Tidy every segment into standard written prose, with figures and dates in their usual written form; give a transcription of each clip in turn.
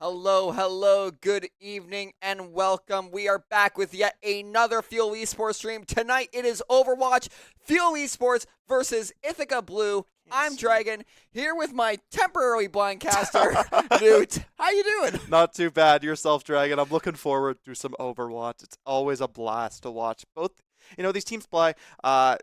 Hello, hello, good evening, and welcome. We are back with yet another Fuel Esports stream. Tonight it is Overwatch, Fuel Esports versus Ithaca Blue. I'm Dragon, here with my temporarily blind caster, Newt. How you doing? Not too bad. Yourself, Dragon. I'm looking forward to some Overwatch. It's always a blast to watch. These teams play.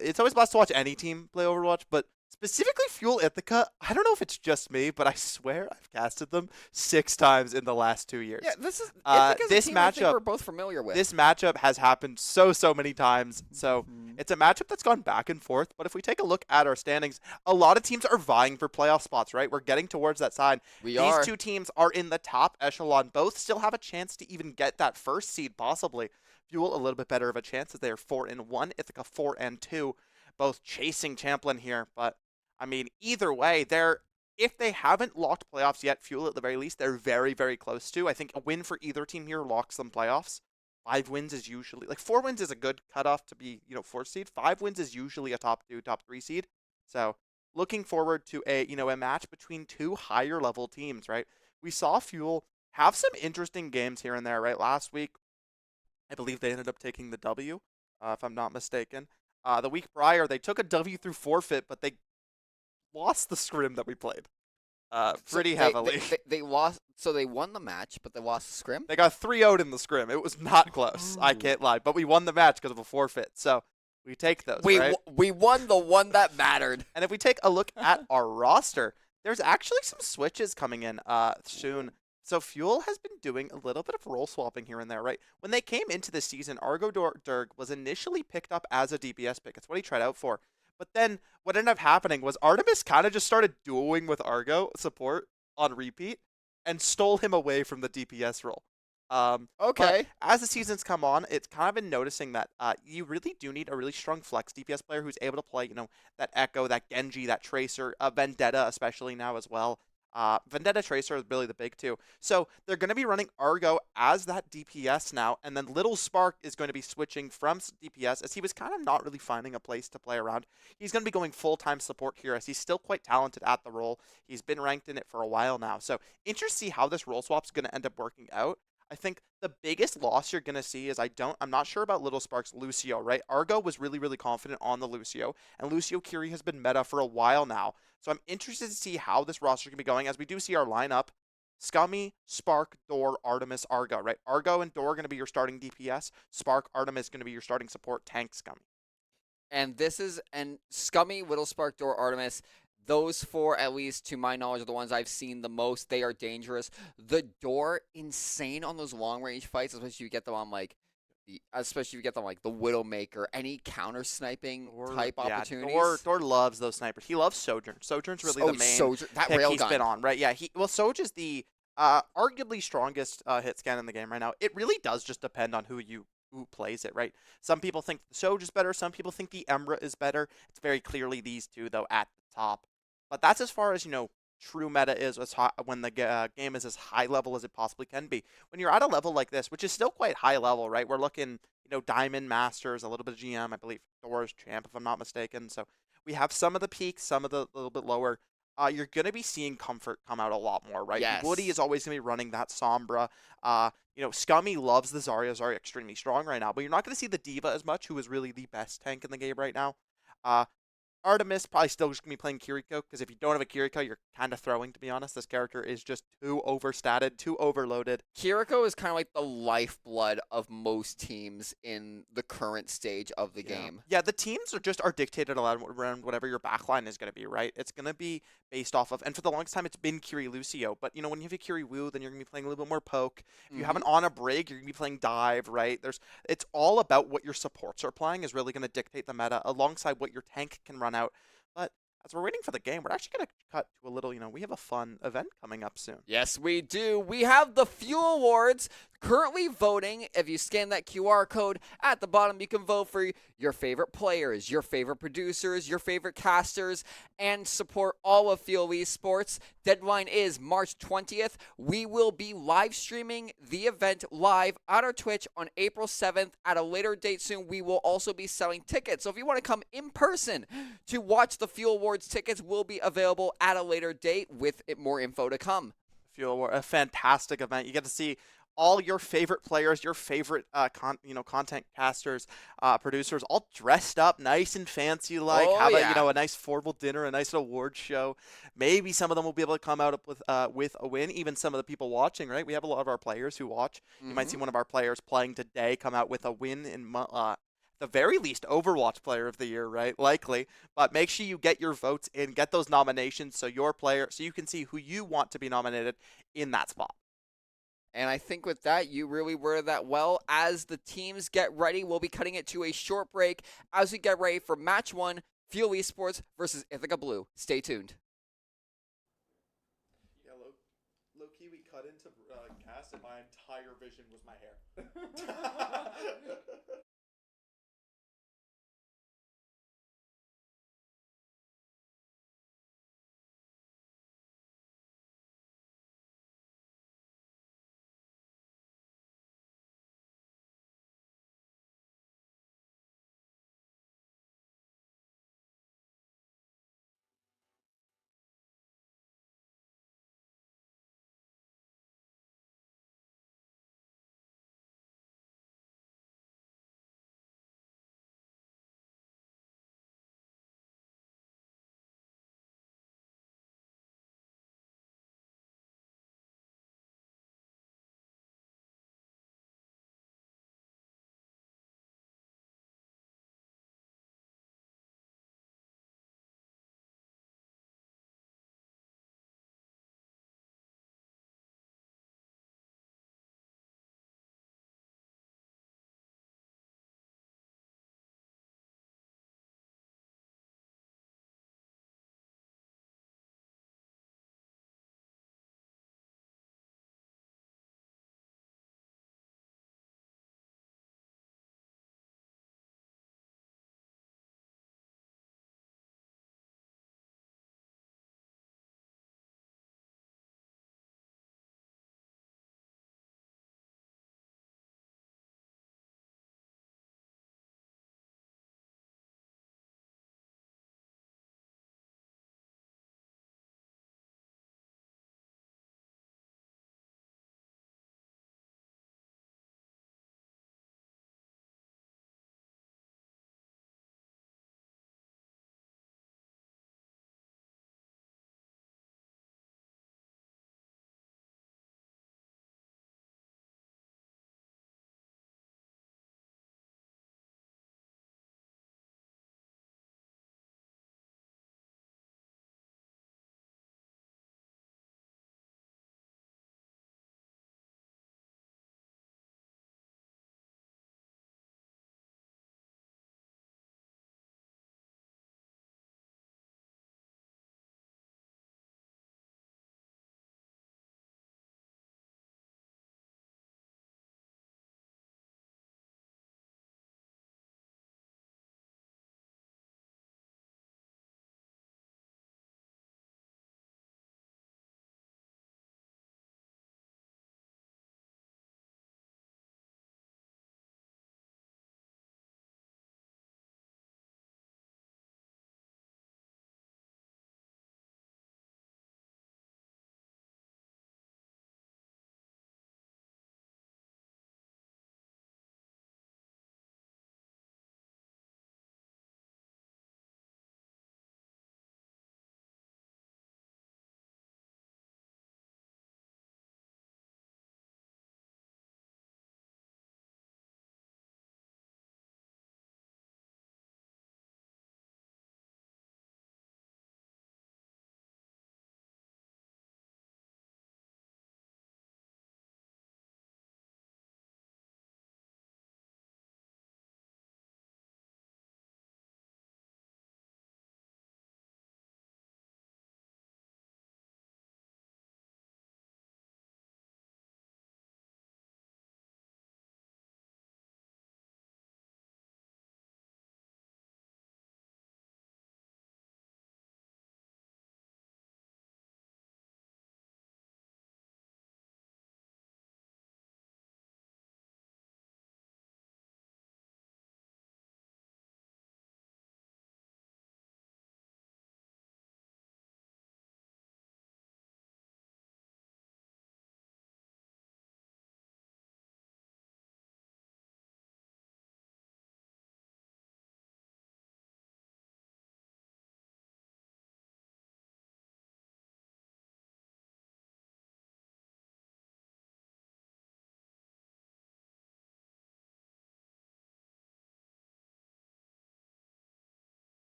It's always a blast to watch any team play Overwatch, but specifically Fuel Ithaca. I don't know if it's just me, but I swear I've casted them 6 times in the last 2 years. Yeah, this is Ithaca's this a team I think matchup- we're both familiar with. This matchup has happened so many times. So it's a matchup that's gone back and forth. But if we take a look at our standings, a lot of teams are vying for playoff spots, right? We're getting towards that side. These two teams are in the top echelon. Both still have a chance to even get that first seed, possibly. Fuel a little bit better of a chance as they are 4-1. Ithaca 4-2. Both chasing Champlin here. But, I mean, either way, if they haven't locked playoffs yet, Fuel at the very least, they're very close to. I think a win for either team here locks them playoffs. 5 wins is usually, 4 wins is a good cutoff to be, 4th seed. 5 wins is usually a top 2, top 3 seed. So looking forward to a match between two higher level teams, right? We saw Fuel have some interesting games here and there, right? Last week, I believe they ended up taking the W, if I'm not mistaken. The week prior, they took a W through forfeit, but they lost the scrim that we played pretty heavily. They lost, so they won the match, but they lost the scrim? They got 3-0'd in the scrim. It was not close. I can't lie. But we won the match because of a forfeit. So we take those, right? We won the one that mattered. And if we take a look at our roster, there's actually some switches coming in soon. So Fuel has been doing a little bit of role swapping here and there, right? When they came into the season, Argo Durg was initially picked up as a DPS pick. It's what he tried out for. But then what ended up happening was Artemis kind of just started dueling with Argo support on repeat and stole him away from the DPS role. Okay. As the seasons come on, it's kind of been noticing that you really do need a really strong flex DPS player who's able to play, that Echo, that Genji, that Tracer, Vendetta especially now as well. Vendetta Tracer is really the big two. So they're going to be running Argo as that DPS now, and then Little Spark is going to be switching from DPS as he was kind of not really finding a place to play around. He's going to be going full-time support here as he's still quite talented at the role. He's been ranked in it for a while now. So interested to see how this role swap is going to end up working out. I think the biggest loss you're going to see is I'm not sure about Little Spark's Lucio, right? Argo was really confident on the Lucio, and Lucio Curie has been meta for a while now. So I'm interested to see how this roster can be going as we do see our lineup. Scummy, Spark, Door, Artemis, Argo, right? Argo and Door are going to be your starting DPS. Spark, Artemis going to be your starting support, tank, Scummy. And Scummy, Little Spark, Door, Artemis, those 4, at least to my knowledge, are the ones I've seen the most. They are dangerous. The Door, insane on those long range fights, especially if you get them on the Widowmaker, any counter sniping type opportunities. Door loves those snipers. He loves Sojourn. Sojourn's really the main pick he's been on, right? Yeah, Soj is the arguably strongest hit scan in the game right now. It really does just depend on who plays it, right? Some people think the Soj is better. Some people think the Emra is better. It's very clearly these two, though, at the top. But that's as far as, true meta is when the game is as high level as it possibly can be. When you're at a level like this, which is still quite high level, right? We're looking, Diamond Masters, a little bit of GM, I believe Doors Champ, if I'm not mistaken. So we have some of the peaks, some of the little bit lower. You're going to be seeing Comfort come out a lot more, right? Yes. Woody is always going to be running that Sombra. Scummy loves the Zarya. Zarya extremely strong right now, but you're not going to see the Diva as much, who is really the best tank in the game right now. Artemis probably still just going to be playing Kiriko, because if you don't have a Kiriko, you're kind of throwing, to be honest. This character is just too overstated, too overloaded. Kiriko is kind of like the lifeblood of most teams in the current stage of the game. Yeah, the teams are dictated around whatever your backline is going to be, right? It's going to be based off of, and for the longest time, it's been Kiri Lucio. But, when you have a Kiri Wu, then you're going to be playing a little bit more poke. If you have an Ana Brig, you're going to be playing dive, right? It's all about what your supports are playing is really going to dictate the meta alongside what your tank can run out. But as we're waiting for the game, we're actually going to cut to a little, we have a fun event coming up soon. Yes, we do. We have the Fuel Awards currently voting. If you scan that QR code at the bottom, you can vote for your favorite players, your favorite producers, your favorite casters, and support all of Fuel Esports. Deadline is March 20th. We will be live streaming the event live on our Twitch on April 7th. At a later date soon, we will also be selling tickets. So if you want to come in person to watch the Fuel Awards, tickets will be available at a later date with more info to come. Fuel War, a fantastic event. You get to see all your favorite players, your favorite content casters, producers, all dressed up, nice and fancy. Like Oh have a yeah. a nice formal dinner, a nice award show. Maybe some of them will be able to come out with a win. Even some of the people watching, right? We have a lot of our players who watch. You might see Mhm. one of our players playing today come out with a win in the very least Overwatch Player of the Year, right? Likely, but make sure you get your votes in, get those nominations, so you can see who you want to be nominated in that spot. And I think with that, you really worded that well. As the teams get ready, we'll be cutting it to a short break as we get ready for match one, Fuel Esports versus Ithaca Blue. Stay tuned. Yeah, low key, we cut into cast, and my entire vision was my hair.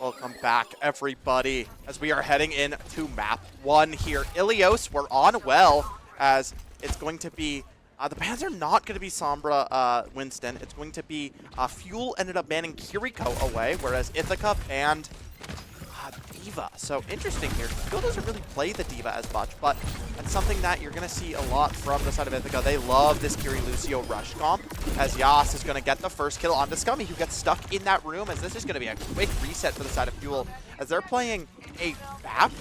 Welcome back, everybody, as we are heading into map 1 here. Ilios, we're on well, as it's going to be, the bans are not going to be Sombra Winston. It's going to be, Fuel ended up banning Kiriko away, whereas Ithaca banned D.Va. So interesting here. Fuel doesn't really play the D.Va as much, but that's something that you're going to see a lot from the side of Ithaca. They love this Kiri Lucio rush comp, as Yas is going to get the first kill onto Scummy, who gets stuck in that room, as this is going to be a quick reset for the side of Fuel, as they're playing a BAP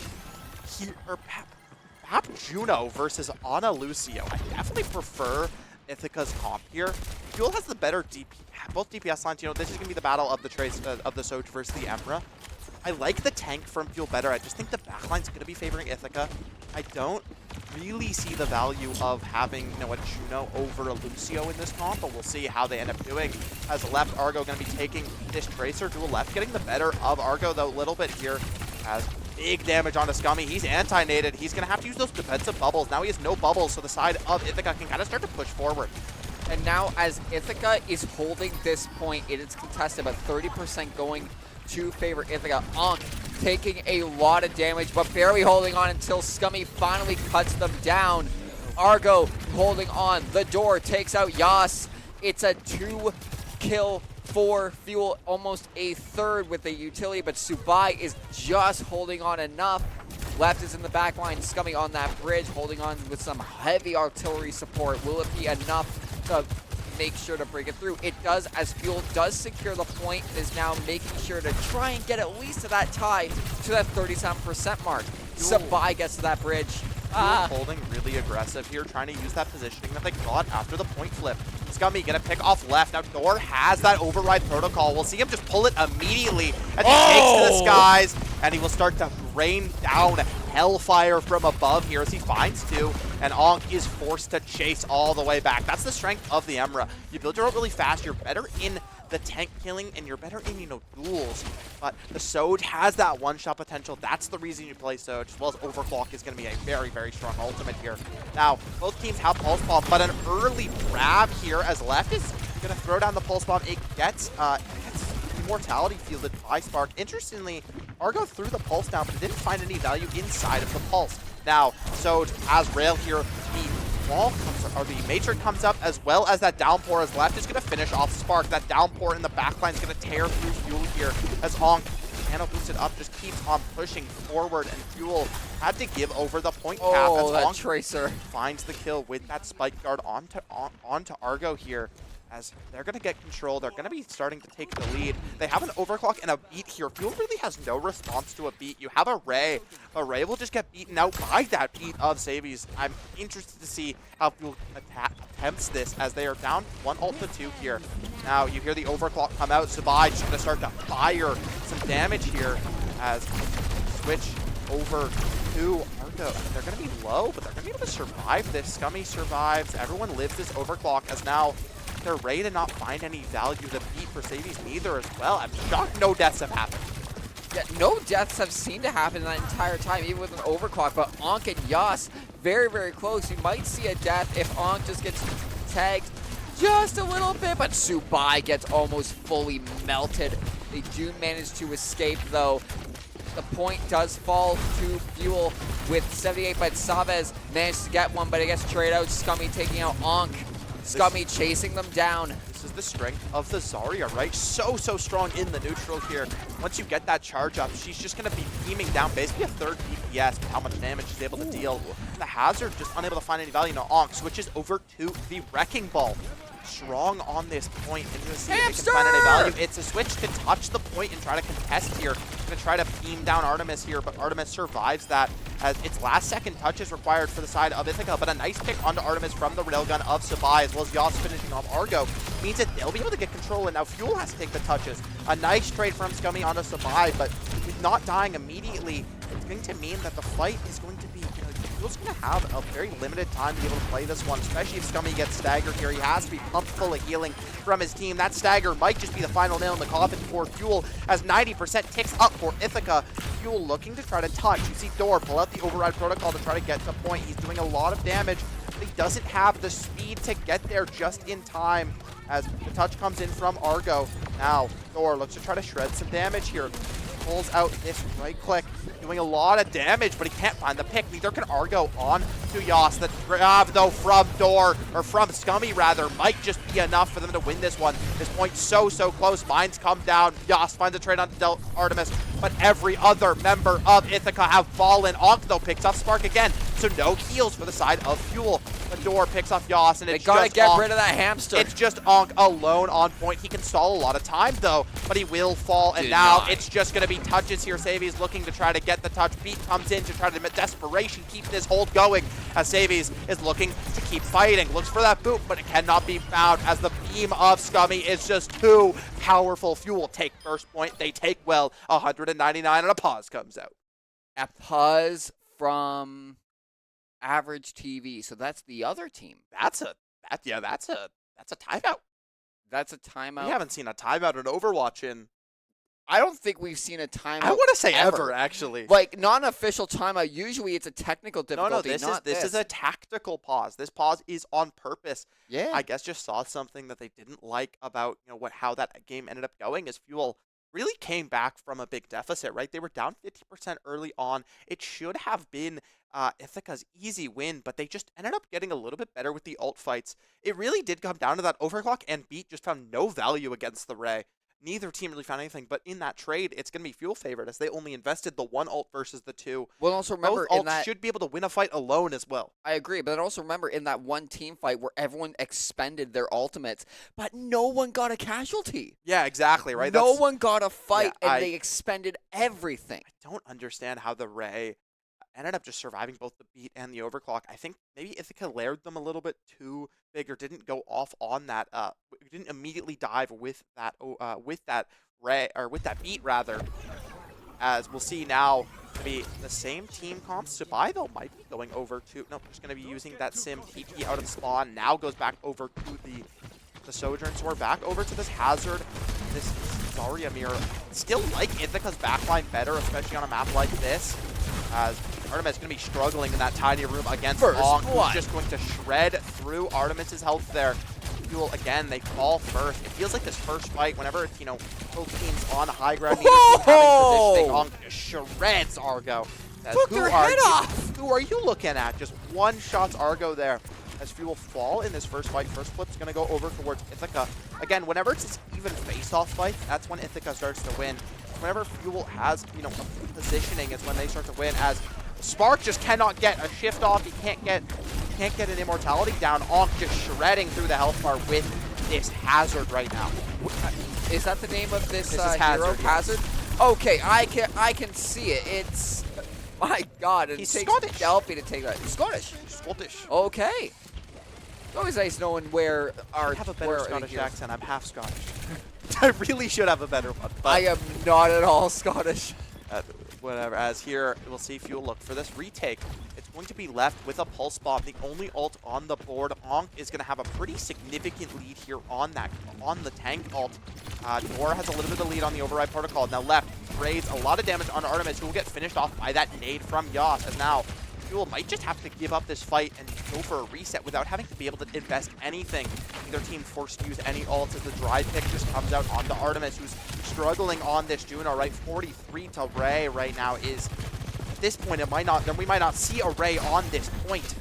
Juno versus Ana Lucio. I definitely prefer Ithaca's comp here. Fuel has the better both DPS lines. You know, this is going to be the battle of the Trace of the Soj versus the Emra. I like the tank from Fuel better. I just think the backline's going to be favoring Ithaca. I don't really see the value of having, you know, a Juno over a Lucio in this comp, but we'll see how they end up doing. As left, Argo going to be taking this Tracer. Dual left getting the better of Argo, though, a little bit here. Has big damage onto Scummy. He's anti-nated. He's going to have to use those defensive bubbles. Now he has no bubbles, so the side of Ithaca can kind of start to push forward. And now as Ithaca is holding this point, it is contested, but 30% going to favor Ithaca. Ankh taking a lot of damage, but barely holding on until Scummy finally cuts them down. Argo holding on. The door takes out Yas. It's a 2-kill for Fuel, almost a third with the utility, but Subai is just holding on enough. Left is in the back line. Scummy on that bridge, holding on with some heavy artillery support. Will it be enough to make sure to break it through? It does, as Fuel does secure the point, is now making sure to try and get at least to that tie, to that 37% mark. Subai gets to that bridge. Holding really aggressive here, trying to use that positioning that they got after the point flip. Scummy gonna pick off left. Now Thor has that override protocol. We'll see him just pull it immediately as he takes to the skies, and he will start to rain down hellfire from above here as he finds two, and Ankh is forced to chase all the way back. That's the strength of the Emra. You build your ult really fast, you're better in the tank killing, and you're better in, you know, duels. But the Soj has that one-shot potential. That's the reason you play Soj, as well as Overclock is going to be a very, very strong ultimate here. Now, both teams have Pulse Bomb, but an early grab here as left is going to throw down the Pulse Bomb. It gets Immortality fielded by Spark. Interestingly, Argo threw the Pulse down, but it didn't find any value inside of the Pulse. Now, Soj has Rail here. The wall comes up, or the Matrix comes up, as well as that downpour as left is going to finish off Spark. That downpour in the backline is going to tear through Fuel here as Ankh, nano boosted up, just keeps on pushing forward, and Fuel had to give over the point cap as that Ankh Tracer finds the kill with that spike guard onto Argo here. As they're going to get control, they're going to be starting to take the lead. They have an overclock and a beat here. Fuel really has no response to a beat. You have a Ray. A Ray will just get beaten out by that beat of Savies. I'm interested to see how Fuel attempts this, as they are down 1 ult to 2 here. Now you hear the overclock come out. Subai just going to start to fire some damage here as switch over to Argo. They're going to be low, but they're going to be able to survive this. Scummy survives. Everyone lives this overclock, as now they're ready to not find any value. The beat for Savies neither as well. I'm shocked no deaths have happened. Yeah, no deaths have seemed to happen that entire time, even with an overclock, but Ankh and Yas very, very close. You might see a death if Ankh just gets tagged just a little bit, but Subai gets almost fully melted. They do manage to escape, though. The point does fall to Fuel with 78, but Savez managed to get one, but it gets traded out. Scummy taking out Ankh. Scummy chasing them down. This is the strength of the Zarya, right? So strong in the neutral here. Once you get that charge up, she's just going to be beaming down basically a third DPS with how much damage she's able to deal. And the Hazard just unable to find any value. Now Ankh switches over to the Wrecking Ball. Strong on this point, and you'll see if they can find any value. It's a switch to touch the point and try to contest here. Going to try to beam down Artemis here, but Artemis survives that, as its last second touch is required for the side of Ithaca. But a nice pick onto Artemis from the railgun of Subai, as well as Yas finishing off Argo, means that they'll be able to get control, and now Fuel has to take the touches. A nice trade from Scummy onto Subai, but with not dying immediately, it's going to mean that the fight is going to be, Fuel's going to have a very limited time to be able to play this one, especially if Scummy gets staggered here. He has to be pumped full of healing from his team. That stagger might just be the final nail in the coffin for Fuel, as 90% ticks up for Ithaca. Fuel looking to try to touch. You see Door pull out the override protocol to try to get to point. He's doing a lot of damage, but he doesn't have the speed to get there just in time, as the touch comes in from Argo. Now Thor looks to try to shred some damage here. pulls out this right click, doing a lot of damage, but he can't find the pick. Neither can Argo on to Yas. The grab, though, from from Scummy, rather, might just be enough for them to win this one. This point so close. Mines come down. Yas finds a trade on Artemis, but every other member of Ithaca have fallen. Ankh, though, picks up Spark again, so no heals for the side of Fuel. The door picks off Yas, and it's they gotta just get Ankh. rid of that hamster. It's just Ankh alone on point. He can stall a lot of time, though, but he will fall, and now it's just going to be touches here. Savi's looking to try to get the touch. Beat comes in to try to, desperation, keep this hold going, as Savi's is looking to keep fighting. Looks for that boot, but it cannot be found, as the beam of Scummy is just too powerful. Fuel take first point. They take well, 199, and a pause comes out. A pause from Average TV, so that's the other team. That's a timeout. That's a timeout. We haven't seen a timeout in Overwatch in, I don't think we've seen a timeout. I want to say ever, actually. Like, non-official timeout, usually it's a technical difficulty. No, this is a tactical pause. This pause is on purpose. Yeah. I guess just saw something that they didn't like about, how that game ended up going, is Fuel really came back from a big deficit, right? They were down 50% early on. It should have been Ithaca's easy win, but they just ended up getting a little bit better with the ult fights. It really did come down to that overclock, and Beat just found no value against the Ray. Neither team really found anything, but in that trade, it's going to be Fuel favored, as they only invested the one ult versus the two. Well, also remember, both ults should be able to win a fight alone as well. I agree, but also remember in that one team fight where everyone expended their ultimates, but no one got a casualty. Yeah, exactly, right? No one got a fight, Yeah, and they expended everything. I don't understand how the Ray ended up just surviving both the Beat and the overclock. I think maybe Ithaca layered them a little bit too big, or didn't go off on that. Didn't immediately dive with that Ray, or with that Beat rather. As we'll see now, be the same team comps. Sabai, though, might be going over to, nope, just going to be using that Sim Tiki out of the spawn. Now goes back over to the Sojourn. So we're back over to this Hazard, this Zarya mirror. Still like Ithaca's backline better, especially on a map like this, as Artemis is going to be struggling in that tiny room against Ankh, who's just going to shred through Artemis's health there. Fuel, again, they fall first. It feels like this first fight, whenever it's, both teams on high ground, having positioning, Ankh just shreds Argo. Took their head off! Who are you looking at? Just one-shots Argo there. As Fuel fall in this first fight, first flip's going to go over towards Ithaca. Again, whenever it's this even face-off fight, that's when Ithaca starts to win. Whenever Fuel has, a positioning is when they start to win, as Spark just cannot get a shift off. He can't get an immortality down. Ankh just shredding through the health bar with this Hazard right now. Is that the name of this is hero? Hazard. Okay, I can see it. It's, my God, it He's takes Scottish. Delphi to take that. Scottish. Scottish. Okay. It's always nice knowing where our. I have a better Scottish heroes. accent. I'm half Scottish. I really should have a better one. But I am not at all Scottish. Whatever. As here, we'll see Fuel look for this retake. It's going to be left with a pulse bomb, the only ult on the board. Ankh is going to have a pretty significant lead here on the tank ult. Nora has a little bit of lead on the override protocol. Now left trades a lot of damage on Artemis, who will get finished off by that nade from Yas. And now Fuel might just have to give up this fight and go for a reset without having to be able to invest anything. Neither team forced to use any ults, as the dry pick just comes out onto Artemis, who's struggling on this Juno, right? 43 to Ray right now is, at this point, we might not see a Ray on this point.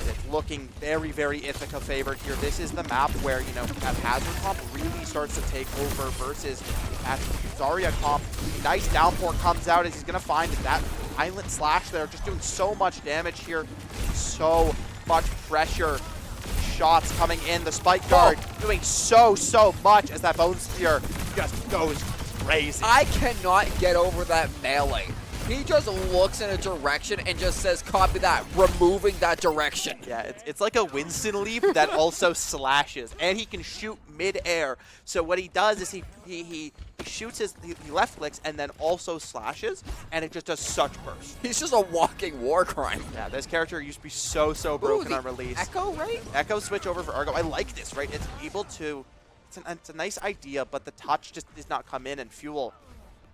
It's looking very, very Ithaca favored here. This is the map where, that Hazard comp really starts to take over versus that Zarya comp. Nice downpour comes out as he's going to find that Island Slash there, just doing so much damage here. So much pressure. Shots coming in. The Spike Guard doing so much as that Bone Spear just goes crazy. I cannot get over that melee. He just looks in a direction and just says, copy that, removing that direction. Yeah, it's like a Winston leap that also slashes, and he can shoot mid-air. So what he does is he shoots he left clicks and then also slashes, and it just does such burst. He's just a walking war crime. Yeah, this character used to be so broken on release. Echo, right? Echo switch over for Argo. I like this, right? It's able to, it's a nice idea, but the touch just does not come in, and Fuel,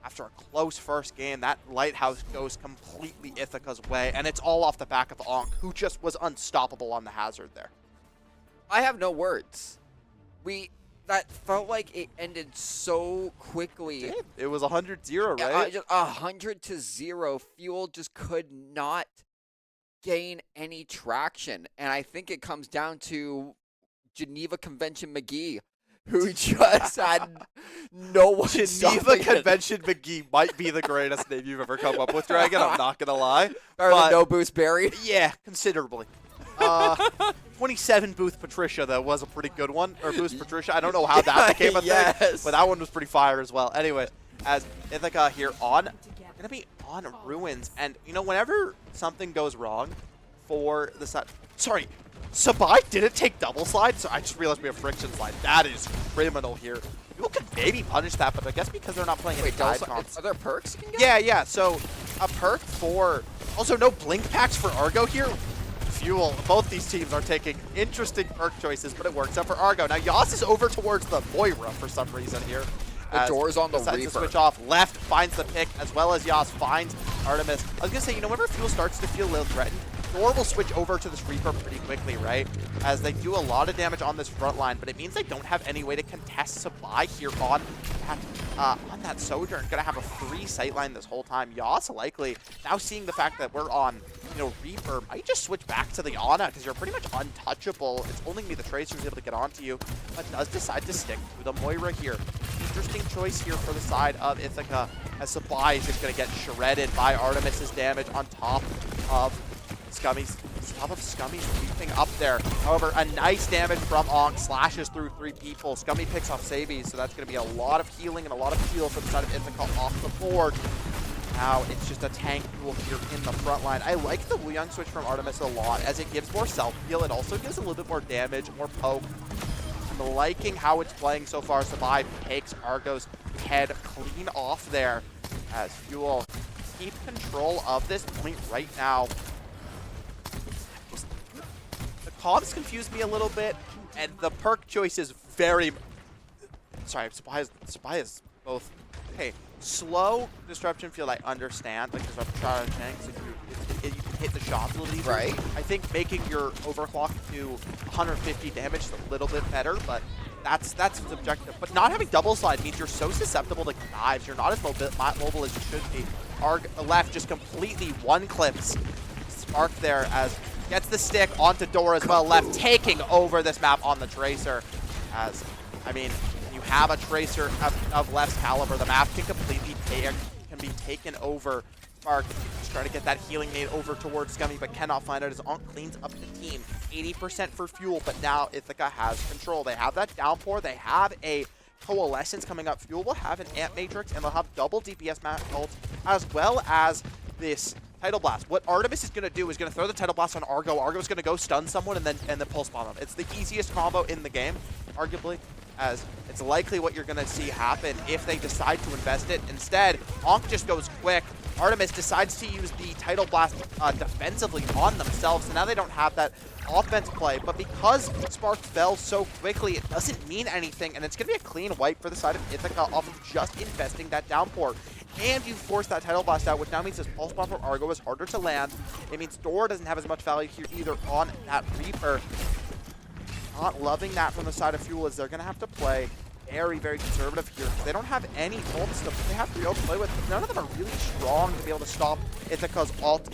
after a close first game, that Lighthouse goes completely Ithaca's way, and it's all off the back of Ankh, who just was unstoppable on the Hazard there. I have no words. that felt like it ended so quickly. It was 100-0, right? Just 100-0. Fuel just could not gain any traction, and I think it comes down to Geneva Convention McGee, who just had no one. Geneva Convention McGee might be the greatest name you've ever come up with, Dragon. I'm not gonna lie. Better than No Boost Barry. Yeah, considerably. 27 Booth Patricia, though, was a pretty good one. Or Booth Patricia. I don't know how that became a thing, but that one was pretty fire as well. Anyways, as Ithaca here going to be on Ruins. And, you know, whenever something goes wrong for the side... Sorry, Sabai didn't take double slide, so I just realized we have friction slide. That is criminal here. People could maybe punish that, but I guess because they're not playing any side comps. Are there perks you can get? Yeah. So a perk for... Also, no blink packs for Argo here. Fuel. Both these teams are taking interesting perk choices, but it works out for Argo. Now, Yas is over towards the Moira for some reason here. The door's on the Reaper. To switch off. Left finds the pick, as well as Yas finds Artemis. I was going to say, you know, whenever Fuel starts to feel a little threatened, Door will switch over to this Reaper pretty quickly, right? As they do a lot of damage on this front line, but it means they don't have any way to contest supply here on that Sojourn. Gonna have a free sightline this whole time. Yas likely, now seeing the fact that we're on, you know, Reaper, might just switch back to the Ana because you're pretty much untouchable. It's only me, the Tracer, who's able to get onto you, but does decide to stick to the Moira here. Interesting choice here for the side of Ithaca, as Supply is just gonna get shredded by Artemis's damage on top of Scummy's sweeping up there. However, a nice damage from Onk, slashes through 3 people. Scummy picks off Savies, so that's going to be a lot of healing and a lot of heal for the side of Ithaca off the board. Now it's just a tank duel here in the front line. I like the Wuyang switch from Artemis a lot, as it gives more self-heal. It also gives a little bit more damage, more poke. I'm liking how it's playing so far. Sabai takes Argo's head clean off there, as Fuel keep control of this point right now. Comps confused me a little bit, and the perk choice is very... Sorry, Sabai is both... Okay, slow Disruption Field I understand, like Disruption Shot on tanks, you can hit the shots a little easier. Right. I think making your overclock to 150 damage is a little bit better, but that's subjective. But not having double slide means you're so susceptible to knives. You're not as mobile as you should be. Arg left just completely one-clips Spark there, as gets the stick onto Door as well. Left taking over this map on the Tracer. As, I mean, when you have a Tracer of Left's caliber, the map can completely be taken over. Spark just trying to get that healing nade over towards Scummy, but cannot find it as Onk cleans up the team. 80% for Fuel, but now Ithaca has control. They have that downpour. They have a Coalescence coming up. Fuel will have an Ant Matrix, and they'll have double DPS map ult, as well as this Tidal Blast. What Artemis is going to do is going to throw the Tidal Blast on Argo. Argo's going to go stun someone and then Pulse Bomb him. It's the easiest combo in the game, arguably, as it's likely what you're going to see happen if they decide to invest it. Instead, Onk just goes quick. Artemis decides to use the Tidal Blast defensively on themselves, so now they don't have that offense play. But because Spark fell so quickly, it doesn't mean anything, and it's going to be a clean wipe for the side of Ithaca off of just investing that downpour. And you force that Tidal Blast out, which now means this Pulse Bomb from Argo is harder to land. It means Door doesn't have as much value here either on that Reaper. Not loving that from the side of Fuel, as they're going to have to play very, very conservative here. They don't have any ults that they have to be able to play with. None of them are really strong to be able to stop Ithaca's ult.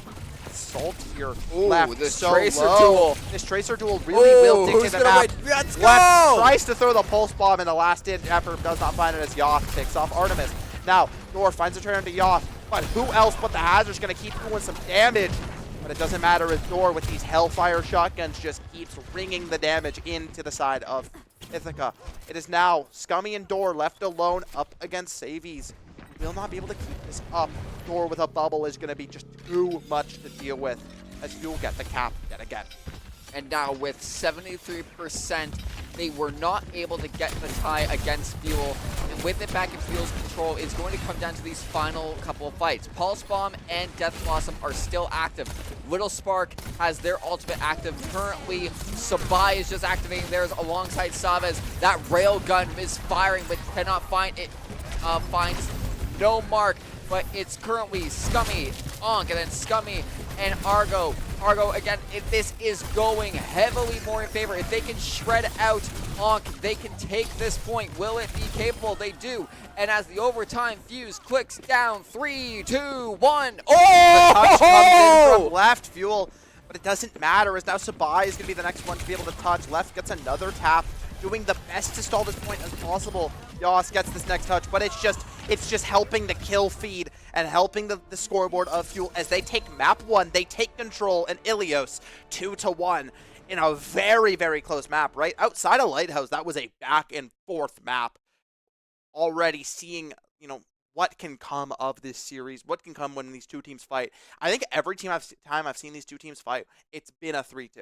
Salt here. Ooh, left this so Tracer low. duel. This Tracer duel really will dictate the map. Let's go! Left tries to throw the Pulse Bomb, and the last effort does not find it as Yoth picks off Artemis. Now, Door finds a turn into Yoth, but who else but the Hazard's going to keep doing some damage? But it doesn't matter as Door with these Hellfire shotguns just keeps ringing the damage into the side of Ithaca. It is now Scummy and Door left alone up against Savies. Will not be able to keep this up. Door with a bubble is going to be just too much to deal with, as Fuel get the cap yet again. And now with 73%, they were not able to get the tie against Fuel. And with it back in Fuel's control, it's going to come down to these final couple of fights. Pulse Bomb and Death Blossom are still active. Little Spark has their ultimate active currently. Sabai is just activating theirs alongside Savez. That Railgun is firing but cannot find it. Finds no mark, but it's currently Scummy, Onk, and then Scummy and Argo Argo, again, if this is going heavily more in favor, if they can shred out Onk, they can take this point. Will it be capable? They do. And as the overtime fuse clicks down, 3, 2, 1. Oh! The touch comes in from left, Fuel, but it doesn't matter as now Sabai is going to be the next one to be able to touch. Left gets another tap, doing the best to stall this point as possible. Yas gets this next touch, but it's just helping the kill feed and helping the scoreboard of Fuel as they take map 1, they take control, and Ilios 2-1 in a very, very close map, right? Outside of Lighthouse, that was a back and forth map. Already seeing, you know, what can come of this series, what can come when these two teams fight. I think every time I've seen these two teams fight, it's been a 3-2.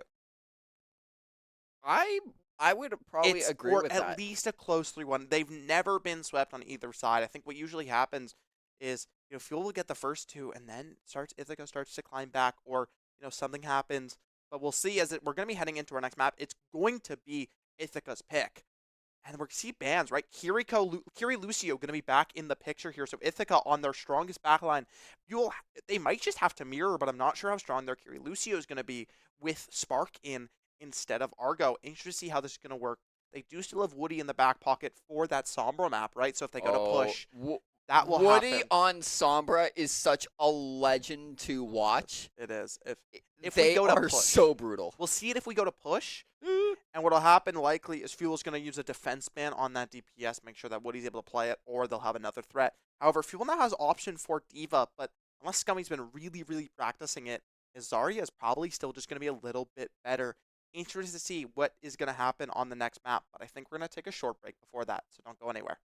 I would probably agree with that. Or at least a close 3-1. They've never been swept on either side. I think what usually happens is, you know, Fuel will get the first 2 and then Ithaca starts to climb back, or, you know, something happens. But we'll see as we're going to be heading into our next map. It's going to be Ithaca's pick. And we're going to see bans, right? Kiri Lucio going to be back in the picture here. So Ithaca on their strongest backline. They might just have to mirror, but I'm not sure how strong their Kiri Lucio is going to be with Spark in instead of Argo. Interested to see how this is going to work. They do still have Woody in the back pocket for that Sombra map, right? So if they go to push, that will happen. Woody on Sombra is such a legend to watch. It is. If they we go to are push, so brutal. We'll see it if we go to push. And what'll happen likely is Fuel's going to use a defense ban on that DPS, make sure that Woody's able to play it, or they'll have another threat. However, Fuel now has option for D.Va, but unless Scummy's been really, really practicing it, Zarya is probably still just going to be a little bit better. Interested to see what is going to happen on the next map, but I think we're going to take a short break before that, so don't go anywhere.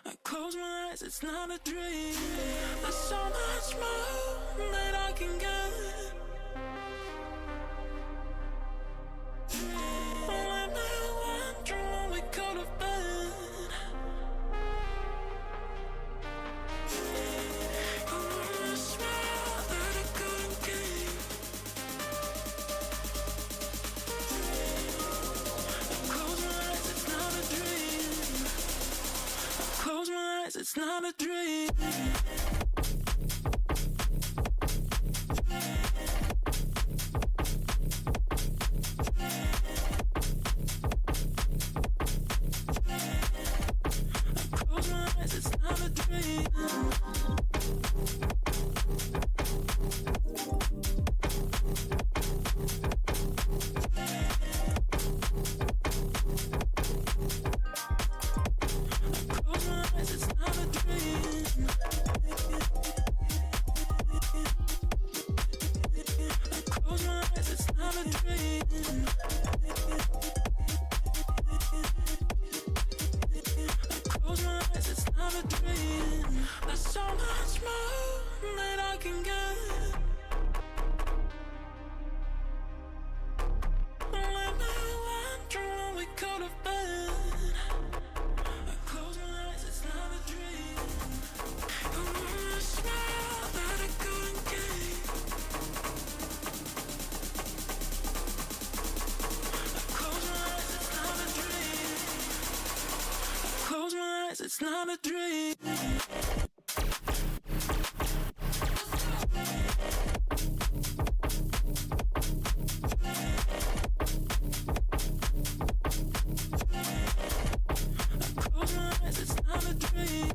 I close my eyes, it's not a dream. There's so much more that I can get. Let me wonder what we could have been. I swear that I couldn't keep. I close my eyes, it's not a dream. I close my eyes, it's not a dream. Close my eyes, it's not a dream. Close my eyes, it's not a dream. Close my eyes, it's not a dream. Close my eyes, it's not a dream. There's so much more that I can get. Let me wonder what we could have been. I close my eyes, it's not a dream. I swear that I couldn't keep. I close my eyes, it's not a dream. Close my eyes, it's not a dream. Close my eyes, it's not a dream.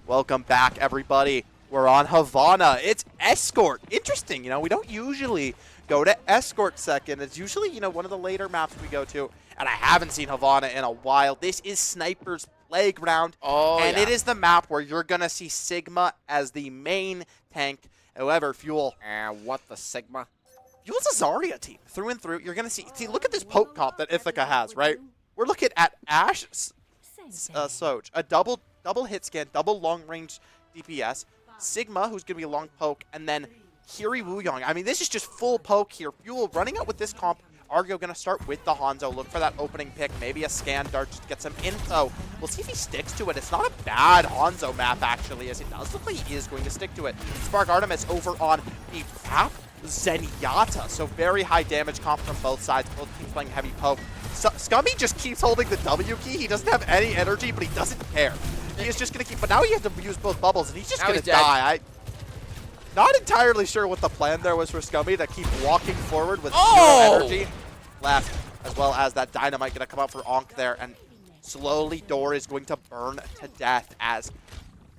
Welcome back, everybody. We're on Havana. It's Escort. Interesting, we don't usually go to Escort second. It's usually, one of the later maps we go to, and I haven't seen Havana in a while. This is Sniper's Playground, and it is the map where you're going to see Sigma as the main tank. However, Fuel. What the Sigma? Fuel's a Zarya team, through and through. You're going to see, look at this poke comp that Ithaca has, right? We're looking at Ashe Soj, a double hit scan, double long range DPS, Sigma, who's going to be a long poke, and then Kiri Wooyoung. I mean, this is just full poke here. Fuel running out with this comp. Argo going to start with the Hanzo. Look for that opening pick. Maybe a scan dart just to get some info. We'll see if he sticks to it. It's not a bad Hanzo map, actually, as it does look like he is going to stick to it. Spark Artemis over on the map. Zenyatta. So very high damage comp from both sides. Both teams playing heavy poke. Scummy just keeps holding the W key. He doesn't have any energy, but he doesn't care. He is just going to keep, but now he has to use both bubbles, and he's just going to die. Not entirely sure what the plan there was for Scummy to keep walking forward with zero energy left, as well as that dynamite going to come out for Onk there, and slowly Door is going to burn to death as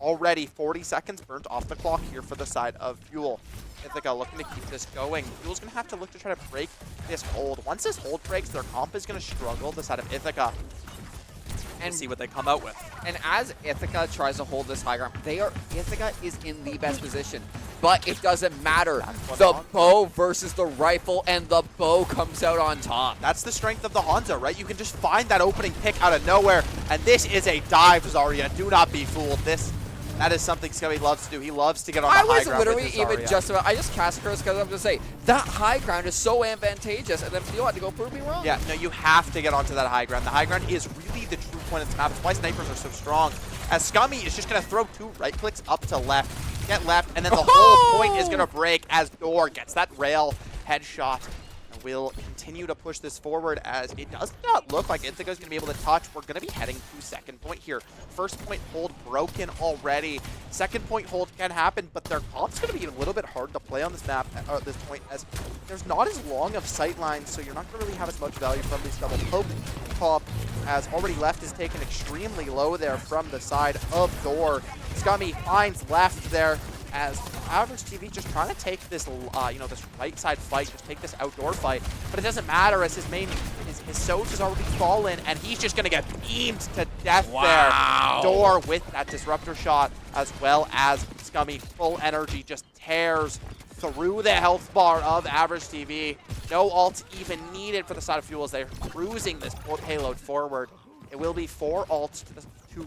already 40 seconds burnt off the clock here for the side of Fuel. Ithaca looking to keep this going. Fuel's going to have to look to try to break this hold. Once this hold breaks, their comp is going to struggle the side of Ithaca. And see what they come out with. And as Ithaca tries to hold this high ground, Ithaca is in the best position. But it doesn't matter. The bow versus the rifle, and the bow comes out on top. That's the strength of the Hanzo, right? You can just find that opening pick out of nowhere, and this is a dive, Zarya. Do not be fooled. That is something Scummy loves to do. He loves to get on the high ground. I was literally even just about, I just cast across because I'm going to say, that high ground is so advantageous, and then Fuel had to go prove me wrong. Yeah, no, you have to get onto that high ground. The high ground is really the true point of this map. It's why snipers are so strong. As Scummy is just going to throw 2 right clicks up to left, get left, and then the whole point is going to break as Door gets that rail headshot. Will continue to push this forward as it does not look like Ithaca is going to be able to touch. We're going to be heading to second point here. First point hold broken already. Second point hold can happen, but their comp's going to be a little bit hard to play on this map at this point, as there's not as long of sight lines, so you're not going to really have as much value from these double poke comp, as already left is taken extremely low there from the side of Door. Scummy finds left there, as Average TV just trying to take this, this right side fight, just take this outdoor fight. But it doesn't matter, as his His Soj has already fallen, and he's just going to get beamed to death Wow. there. Door with that disruptor shot, as well as Scummy, full energy, just tears through the health bar of Average TV. No ult even needed for the side of Fuel as they're cruising this poor payload forward. It will be 4 ults to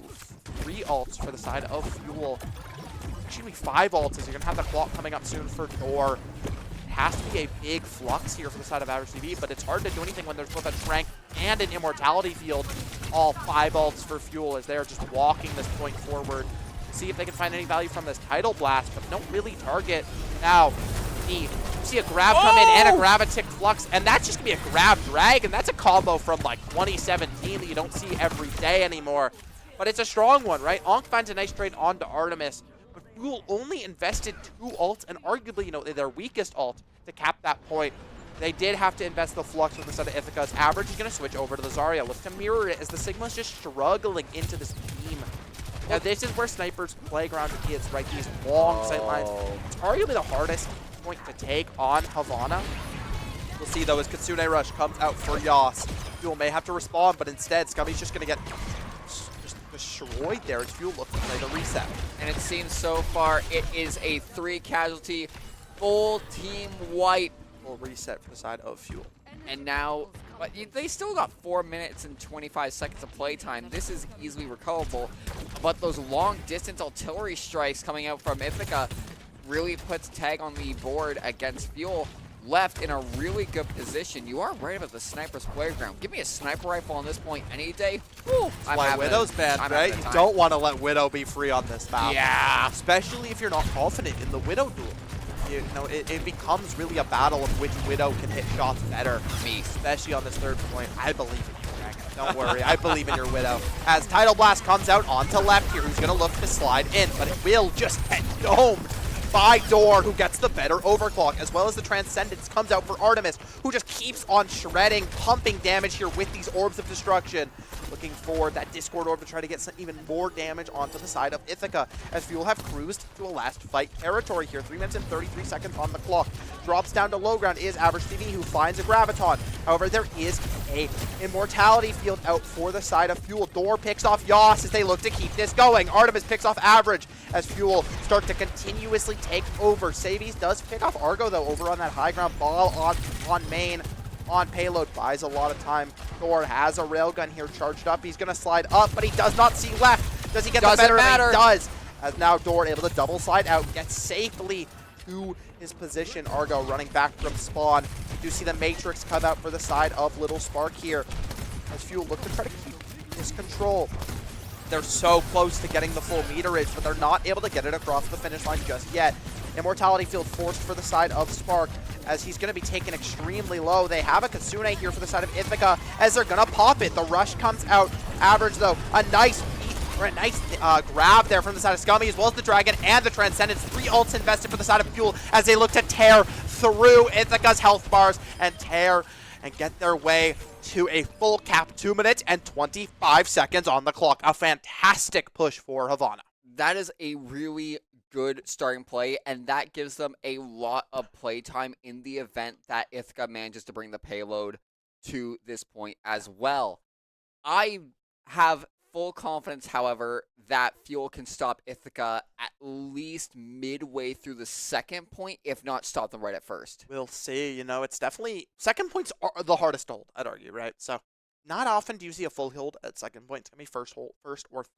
3 ults for the side of Fuel. Actually, 5 ults as you're going to have the clock coming up soon for Door. It has to be a big flux here for the side of Average TV, but it's hard to do anything when there's both a Trank and an Immortality field. All 5 ults for Fuel as they're just walking this point forward. See if they can find any value from this Tidal Blast, but don't really target. Now, you see a grab come in and a Gravitic Flux, and that's just going to be a grab drag, and that's a combo from like 2017 that you don't see every day anymore. But it's a strong one, right? Onk finds a nice trade onto Artemis, but Fuel only invested 2 ults, and arguably, you know, their weakest ult to cap that point. They did have to invest the Flux with the side of Ithaca's. Average is going to switch over to the Zarya. Look to mirror it as the Sigma's just struggling into this beam. Now, this is where Sniper's playground is, right? These long sightlines. It's arguably the hardest point to take on Havana. We'll see, though, as Kitsune Rush comes out for Yas. Fuel may have to respond, but instead, Scummy's just going to get just destroyed there as Fuel looks to play the reset. And it seems so far it is a 3 casualty, full team white. Full reset for the side of Fuel. And now, but they still got 4 minutes and 25 seconds of playtime. This is easily recoverable, but those long-distance artillery strikes coming out from Ithaca really puts tag on the board against Fuel. Left in a really good position. You are right about the Sniper's playground. Give me a sniper rifle on this point any day. Woo, Why Widow's bad, right? You don't want to let Widow be free on this map. Yeah. Especially if you're not confident in the Widow duel. You know, it becomes really a battle of which Widow can hit shots better. Me, especially on this 3rd point. I believe in you, Dragon. Don't worry, I believe in your Widow. As Tidal Blast comes out onto left here, who's going to look to slide in, but it will just get domed by Door, who gets the better overclock, as well as the Transcendence comes out for Artemis, who just keeps on shredding, pumping damage here with these Orbs of Destruction. Looking for that Discord Orb to try to get some even more damage onto the side of Ithaca, as Fuel have cruised to a last fight territory here. 3 minutes and 33 seconds on the clock. Drops down to low ground is Average TV, who finds a Graviton. However, there is a Immortality field out for the side of Fuel. Door picks off Yas as they look to keep this going. Artemis picks off Average as Fuel start to continuously take over. Savies does pick off Argo, though, over on that high ground. Ball on main. On payload, buys a lot of time. Thor has a railgun here charged up. He's going to slide up, but he does not see left. Does he get the better? He does. As now Dor able to double slide out, gets safely to his position. Argo running back from spawn. You do see the Matrix come out for the side of Little Spark here. As Fuel look to try to keep his control. They're so close to getting the full meterage, but they're not able to get it across the finish line just yet. Immortality field forced for the side of Spark, as he's going to be taken extremely low. They have a Kitsune here for the side of Ithaca, as they're going to pop it. The rush comes out. Average, though, a nice grab there from the side of Scummy, as well as the Dragon and the Transcendence. 3 ults invested for the side of Fuel, as they look to tear through Ithaca's health bars and tear and get their way to a full cap. 2 minutes and 25 seconds on the clock. A fantastic push for Havana. That is a really good starting play, and that gives them a lot of playtime in the event that Ithaca manages to bring the payload to this point as well. I have full confidence, however, that Fuel can stop Ithaca at least midway through the 2nd point, if not stop them right at first. We'll see. You know, it's definitely... 2nd points are the hardest to hold, I'd argue, right? So, not often do you see a full hold at 2nd point. It's going to be first or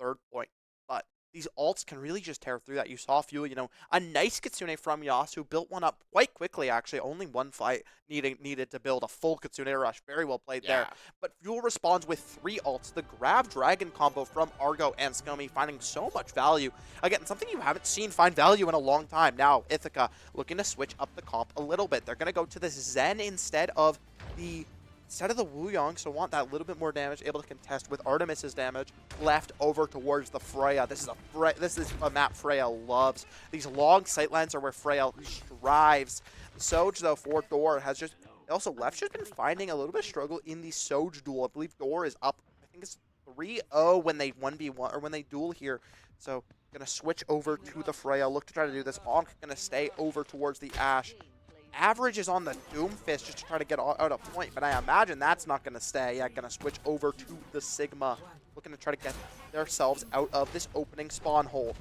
3rd point. But these ults can really just tear through that. You saw Fuel, you know, a nice Kitsune from Yas, who built one up quite quickly, actually. Only 1 fight needed to build a full Kitsune Rush. Very well played there. But Fuel responds with 3 ults. The Grab Dragon combo from Argo and Scummy finding so much value. Again, something you haven't seen find value in a long time. Now, Ithaca looking to switch up the comp a little bit. They're going to go to this Zen instead of the Wuyong, so want that little bit more damage, able to contest with Artemis's damage left over towards the Freya. This is a map Freya loves. These long sightlines are where Freya strives. The Soj, though, for Door has just also left just been finding a little bit of struggle in the Soj duel. I believe Door is up, I think it's 3-0 when they 1v1 or when they duel here. So gonna switch over to the Freya, look to try to do this. Onk gonna stay over towards the Ashe. Average is on the Doomfist just to try to get out a point, but I imagine that's not going to stay. Yeah, going to switch over to the Sigma, looking to try to get themselves out of this opening spawn hole.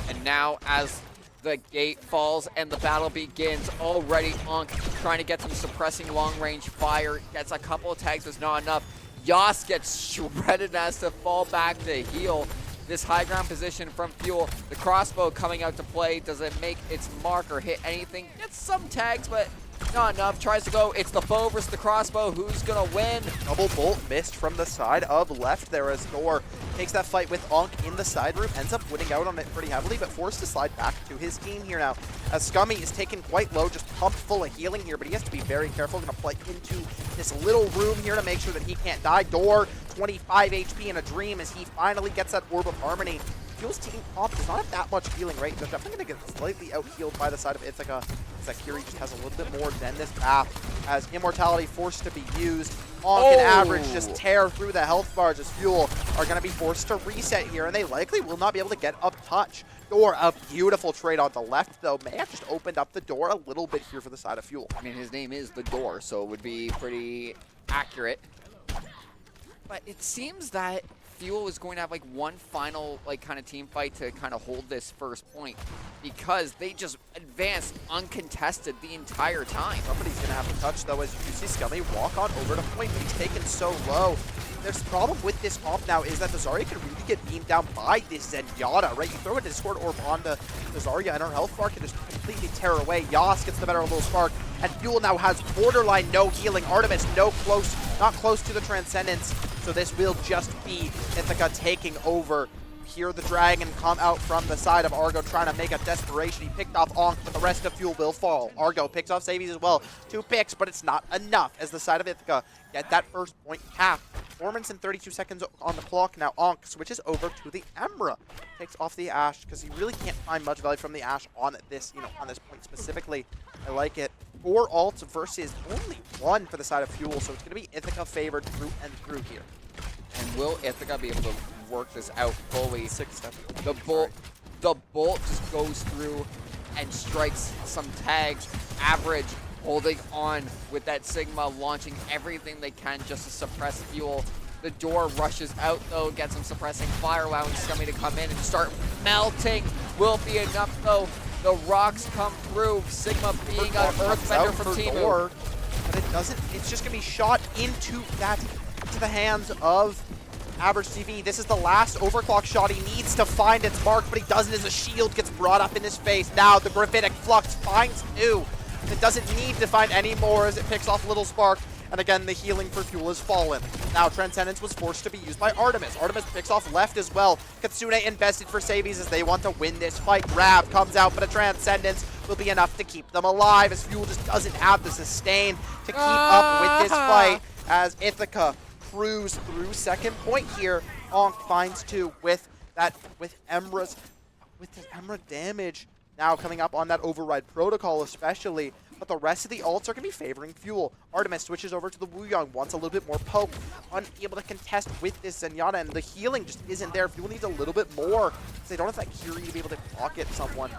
And now as the gate falls and the battle begins, already Unk trying to get some suppressing long-range fire. Gets a couple of tags, but not enough. Yas gets shredded and has to fall back to heal. This high ground position from Fuel. The crossbow coming out to play. Does it make its mark or hit anything? Gets some tags, but not enough. Tries to go. It's the bow versus the crossbow. Who's going to win? Double bolt missed from the side of left there as Thor takes that fight with Unk in the side room. Ends up winning out on it pretty heavily, but forced to slide back to his team here now. As Scummy is taken quite low, just pumped full of healing here, but he has to be very careful. Going to play into this little room here to make sure that he can't die. Door, 25 HP in a dream as he finally gets that Orb of Harmony. Fuel's team comp does not have that much healing, right? They're definitely going to get slightly out-healed by the side of Ithaca. Zakiri just has a little bit more than this path as Immortality forced to be used. Onk and Average just tear through the health bars as Fuel are going to be forced to reset here, and they likely will not be able to get up touch. Door, a beautiful trade on the left, though, may have just opened up the door a little bit here for the side of Fuel. I mean, his name is The Door, so it would be pretty accurate. But it seems that Fuel is going to have like one final like kind of team fight to kind of hold this first point, because they just advanced uncontested the entire time. Somebody's going to have to touch, though, as you see Scummy walk on over to point, but he's taken so low. There's a problem with this comp now is that the Zarya can really get beamed down by this Zenyatta, right? You throw a Discord Orb onto the Zarya and her health bar can just completely tear her away. Yas gets the better of a little spark, and Fuel now has borderline no healing. Artemis not close to the Transcendence, so this will just be Ithaca taking over. Hear the Dragon come out from the side of Argo trying to make a desperation. He picked off Onk, but the rest of Fuel will fall. Argo picks off Savies as well. 2 picks, but it's not enough as the side of Ithaca get that first point cap. Performance in 32 seconds on the clock. Now Onk switches over to the Emra. Takes off the Ashe because he really can't find much value from the Ashe on this, on this point specifically. I like it. 4 ults versus only 1 for the side of Fuel, so it's going to be Ithaca favored through and through here. And will Ithaca be able to work this out fully? 6 steps. The bolt just goes through and strikes some tags. Average holding on with that Sigma, launching everything they can just to suppress Fuel. The Door rushes out though, gets some suppressing fire, allowing Scummy to come in and start melting. Will be enough though. The rocks come through. Sigma being an Earthbender from Timu. But it doesn't. It's just gonna be shot into the hands of Average TV. This is the last overclock shot he needs to find its mark, but he doesn't as a shield gets brought up in his face. Now the Graphitic Flux finds 2. It doesn't need to find any more as it picks off Little Spark. And again, the healing for Fuel has fallen. Now Transcendence was forced to be used by Artemis. Artemis picks off left as well. Katsune invested for Savies as they want to win this fight. Grab comes out, but a Transcendence will be enough to keep them alive as Fuel just doesn't have the sustain to keep up with this fight as Ithaca cruise through second point here. Onk finds 2 with Emra's Emra damage now coming up on that override protocol especially, but the rest of the ults are going to be favoring Fuel. Artemis switches over to the Wuyong, wants a little bit more poke, unable to contest with this Zenyatta, and the healing just isn't there. Fuel needs a little bit more because they don't have that Curie to be able to pocket someone.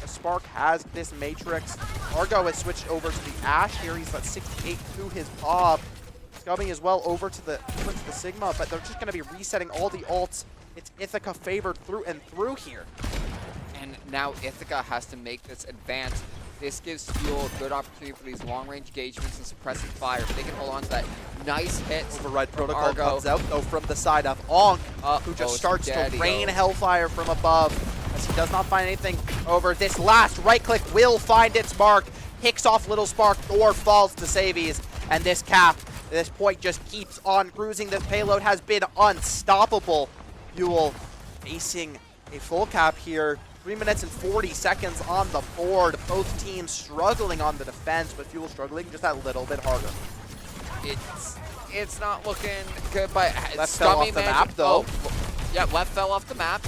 The Spark has this Matrix. Argo has switched over to the Ashe here. He's got 68 to his Bob. Scummy as well over to the Sigma, but they're just going to be resetting all the ults. It's Ithaca favored through and through here. And now Ithaca has to make this advance. This gives Fuel a good opportunity for these long-range engagements and suppressing fire. If they can hold on to that nice hit. Override protocol comes out though from the side of Onk, who just starts to rain hellfire from above as he does not find anything over. This last right click will find its mark. Picks off Little Spark, Thor falls to Savies, and this point just keeps on cruising. This payload has been unstoppable. Fuel facing a full cap here. 3 minutes and 40 seconds on the board. Both teams struggling on the defense, but Fuel struggling just that little bit harder. It's not looking good, but left fell off the map though. Yeah, left fell off the map,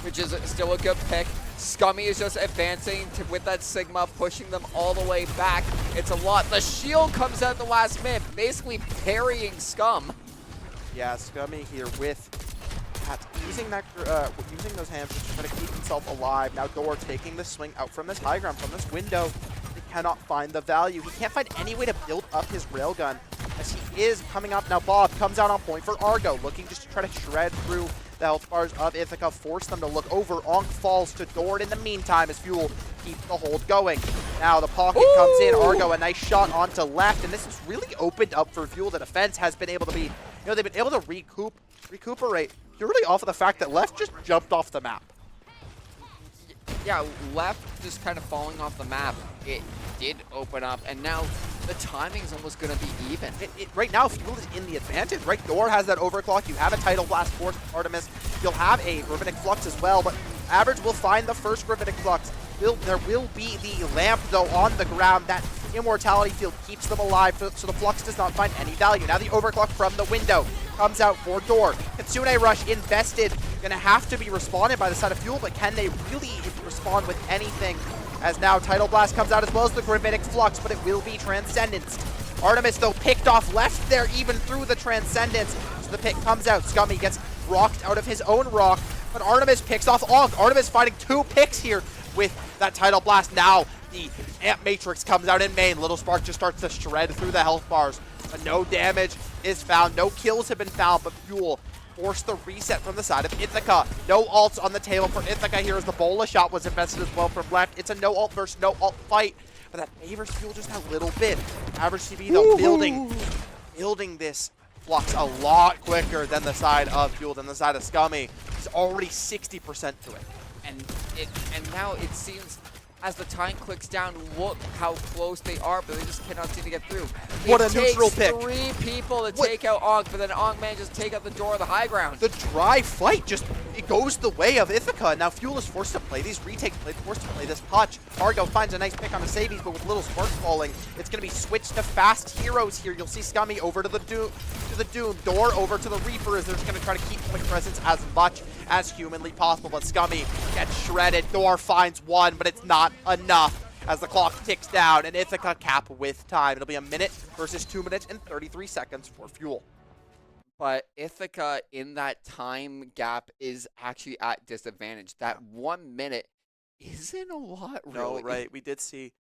which is still a good pick. Scummy is just advancing with that Sigma, pushing them all the way back. It's a lot. The shield comes out at the last minute, basically parrying Scum. Yeah, Scummy here with using those hands to try to keep himself alive. Now Door taking the swing out from this high ground, from this window. They cannot find the value. He can't find any way to build up his railgun as he is coming up. Now Bob comes out on point for Argo, looking just to try to shred through the health bars of Ithaca, force them to look over. Onk falls to Dord in the meantime as Fuel keeps the hold going. Now the pocket comes in. Argo, a nice shot onto left, and this has really opened up for Fuel. The defense has been able to be, they've been able to recuperate purely off of the fact that left just jumped off the map. Yeah, left just kind of falling off the map. It did open up, and now the timing's almost going to be even. Right now, Fuel is in the advantage, right? Door has that overclock. You have a Tidal Blast for Artemis. You'll have a Gravitic Flux as well, but Average will find the first Gravitic Flux. There will be the lamp, though, on the ground. That Immortality Field keeps them alive, so the Flux does not find any value. Now the overclock from the window comes out for Door. Kitsune Rush invested. Going to have to be responded by the side of Fuel, but can they really respond with anything? As now Tidal Blast comes out as well as the Gravitic Flux, but it will be Transcendence. Artemis, though, picked off left there even through the Transcendence. So the pick comes out. Scummy gets rocked out of his own rock, but Artemis picks off Onk. Artemis finding 2 picks here with that Tidal Blast. Now the Amp Matrix comes out in main. Little Spark just starts to shred through the health bars, but no damage is found. No kills have been found, but Fuel forced the reset from the side of Ithaca. No ults on the table for Ithaca here as the Bola shot was invested as well from left. It's a no ult versus no ult fight, but that favors Fuel just a little bit. Average TV, though, building this Flux a lot quicker than the side of Fuel, than the side of Scummy. He's already 60% to it. And now it seems as the time clicks down, look how close they are, but they just cannot seem to get through. What a neutral pick. It takes 3 people to take out Onk, but then Onk manages to take out the Door of the high ground. The dry fight just, it goes the way of Ithaca. Now Fuel is forced to play these retakes, forced to play this touch. Argo finds a nice pick on the Sabies, but with Little Spark falling, it's going to be switched to fast heroes here. You'll see Scummy over to the Doom, Door over to the Reaper, as they're just going to try to keep quick presence as much as humanly possible, but Scummy gets shredded. Door finds 1, but it's not enough as the clock ticks down, and Ithaca cap with time. It'll be a minute versus 2 minutes and 33 seconds for Fuel. But Ithaca in that time gap is actually at disadvantage. That 1 minute isn't a lot, really. No, right. We did see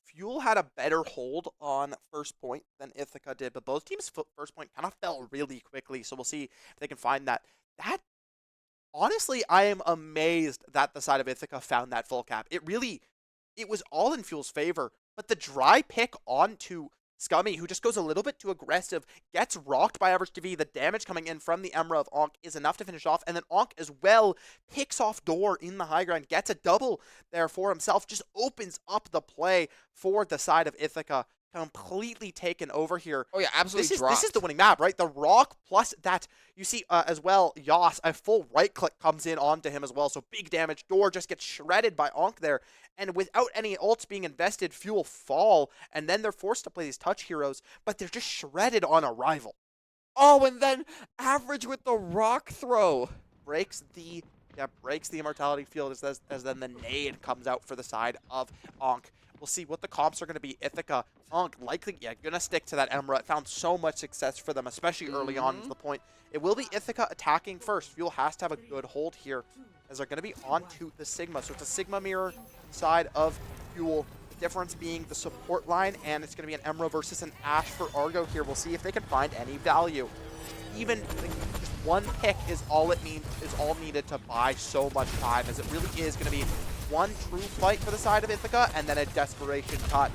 Fuel had a better hold on first point than Ithaca did, but both teams' first point kind of fell really quickly, so we'll see if they can find that. Honestly, I am amazed that the side of Ithaca found that full cap. It was all in Fuel's favor, but the dry pick onto Scummy, who just goes a little bit too aggressive, gets rocked by Average TV. The damage coming in from the Emra of Onk is enough to finish off, and then Onk as well picks off Door in the high ground, gets a double there for himself, just opens up the play for the side of Ithaca. Completely taken over here. Oh yeah, absolutely dropped. This is the winning map, right? The rock plus that, you see as well, Yas, a full right click comes in onto him as well, so big damage. Door just gets shredded by Onk there, and without any ults being invested, Fuel fall, and then they're forced to play these touch heroes, but they're just shredded on arrival. Oh, and then Average with the rock throw. Breaks the Immortality Field as then the nade comes out for the side of Onk. We'll see what the comps are going to be. Ithaca, Onk, likely, going to stick to that Emra. It found so much success for them, especially early on is the point. It will be Ithaca attacking first. Fuel has to have a good hold here, as they're going to be onto the Sigma. So it's a Sigma mirror side of Fuel. The difference being the support line, and it's going to be an Emra versus an Ashe for Argo here. We'll see if they can find any value. Even just 1 pick is all needed to buy so much time, as it really is going to be 1 true fight for the side of Ithaca, and then a desperation touch.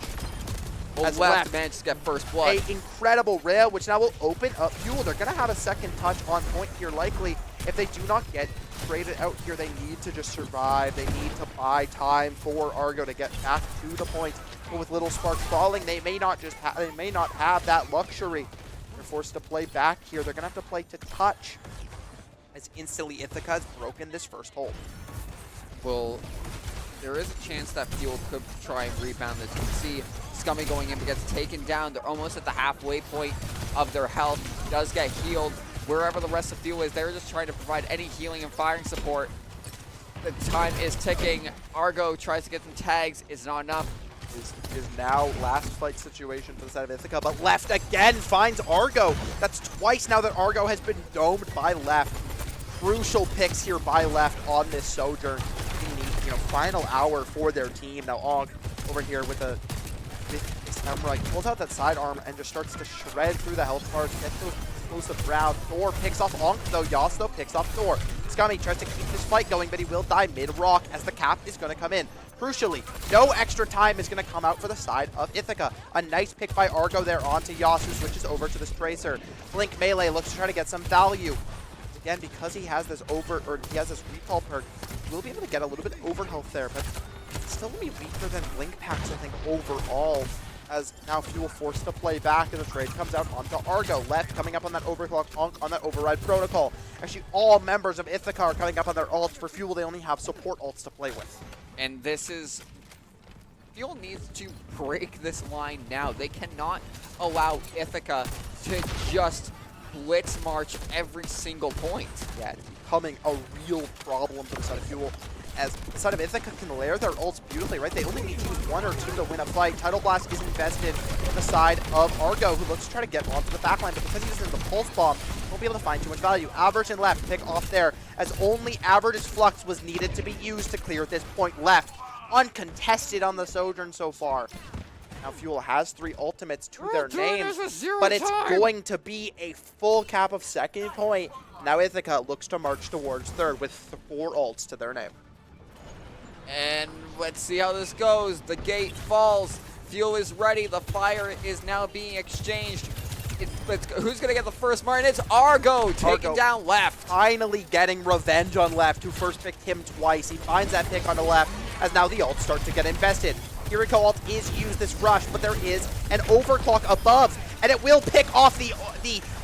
Well, as left managed to get first blood. A incredible rail, which now will open up Fuel. They're going to have a second touch on point here, likely. If they do not get traded out here, they need to just survive. They need to buy time for Argo to get back to the point. But with Little Spark falling, they may not have that luxury. They're forced to play back here. They're going to have to play to touch, as instantly Ithaca has broken this first hold. Well, there is a chance that Fuel could try and rebound this. You can see Scummy going in, but gets taken down. They're almost at the halfway point of their health. Does get healed. Wherever the rest of Fuel is, they're just trying to provide any healing and firing support. The time is ticking. Argo tries to get some tags. It's not enough. Is now last fight situation for the side of Ithaca, but left again finds Argo. That's twice now that Argo has been domed by left. Crucial picks here by left on this Sojourn. Final hour for their team. Now Onk over here with this Emra. He pulls out that sidearm and just starts to shred through the health bars, get those explosive rounds. Thor picks off Onk, though. Yas, though, picks off Thor. Scummy tries to keep this fight going, but he will die mid-rock as the cap is going to come in. Crucially, no extra time is going to come out for the side of Ithaca. A nice pick by Argo there onto Yas, who switches over to this Tracer. Blink Melee looks to try to get some value. Again, because he has this recall perk, we'll be able to get a little bit of overhealth there, but it's still going to be weaker than Blink packs, I think, overall. As now Fuel forced to play back, and the trade comes out onto Argo. Left coming up on that overclock Onk on that override protocol. Actually, all members of Ithaca are coming up on their ults. For Fuel, they only have support ults to play with. And this is... Fuel needs to break this line now. They cannot allow Ithaca to just blitz march every single point. Yeah, it's becoming a real problem for the side of Fuel. As the side of Ithaca can layer their ults beautifully, right? They only need to use 1 or 2 to win a fight. Tidal Blast is invested on the side of Argo, who looks to try to get onto the backline, but because he doesn't have the Pulse Bomb, won't be able to find too much value. Average and left pick off there, as only Average's Flux was needed to be used to clear this point left. Uncontested on the Sojourn so far. Now Fuel has 3 ultimates to their names, but it's going to be a full cap of second point. Now Ithaca looks to march towards third with 4 ults to their name. And let's see how this goes. The gate falls. Fuel is ready. The fire is now being exchanged. Who's going to get the first mark? It's Argo taking down left. Finally getting revenge on left, who first picked him twice. He finds that pick on the left as now the ults start to get invested. Kiriko ult is used this rush, but there is an overclock above, and it will pick off the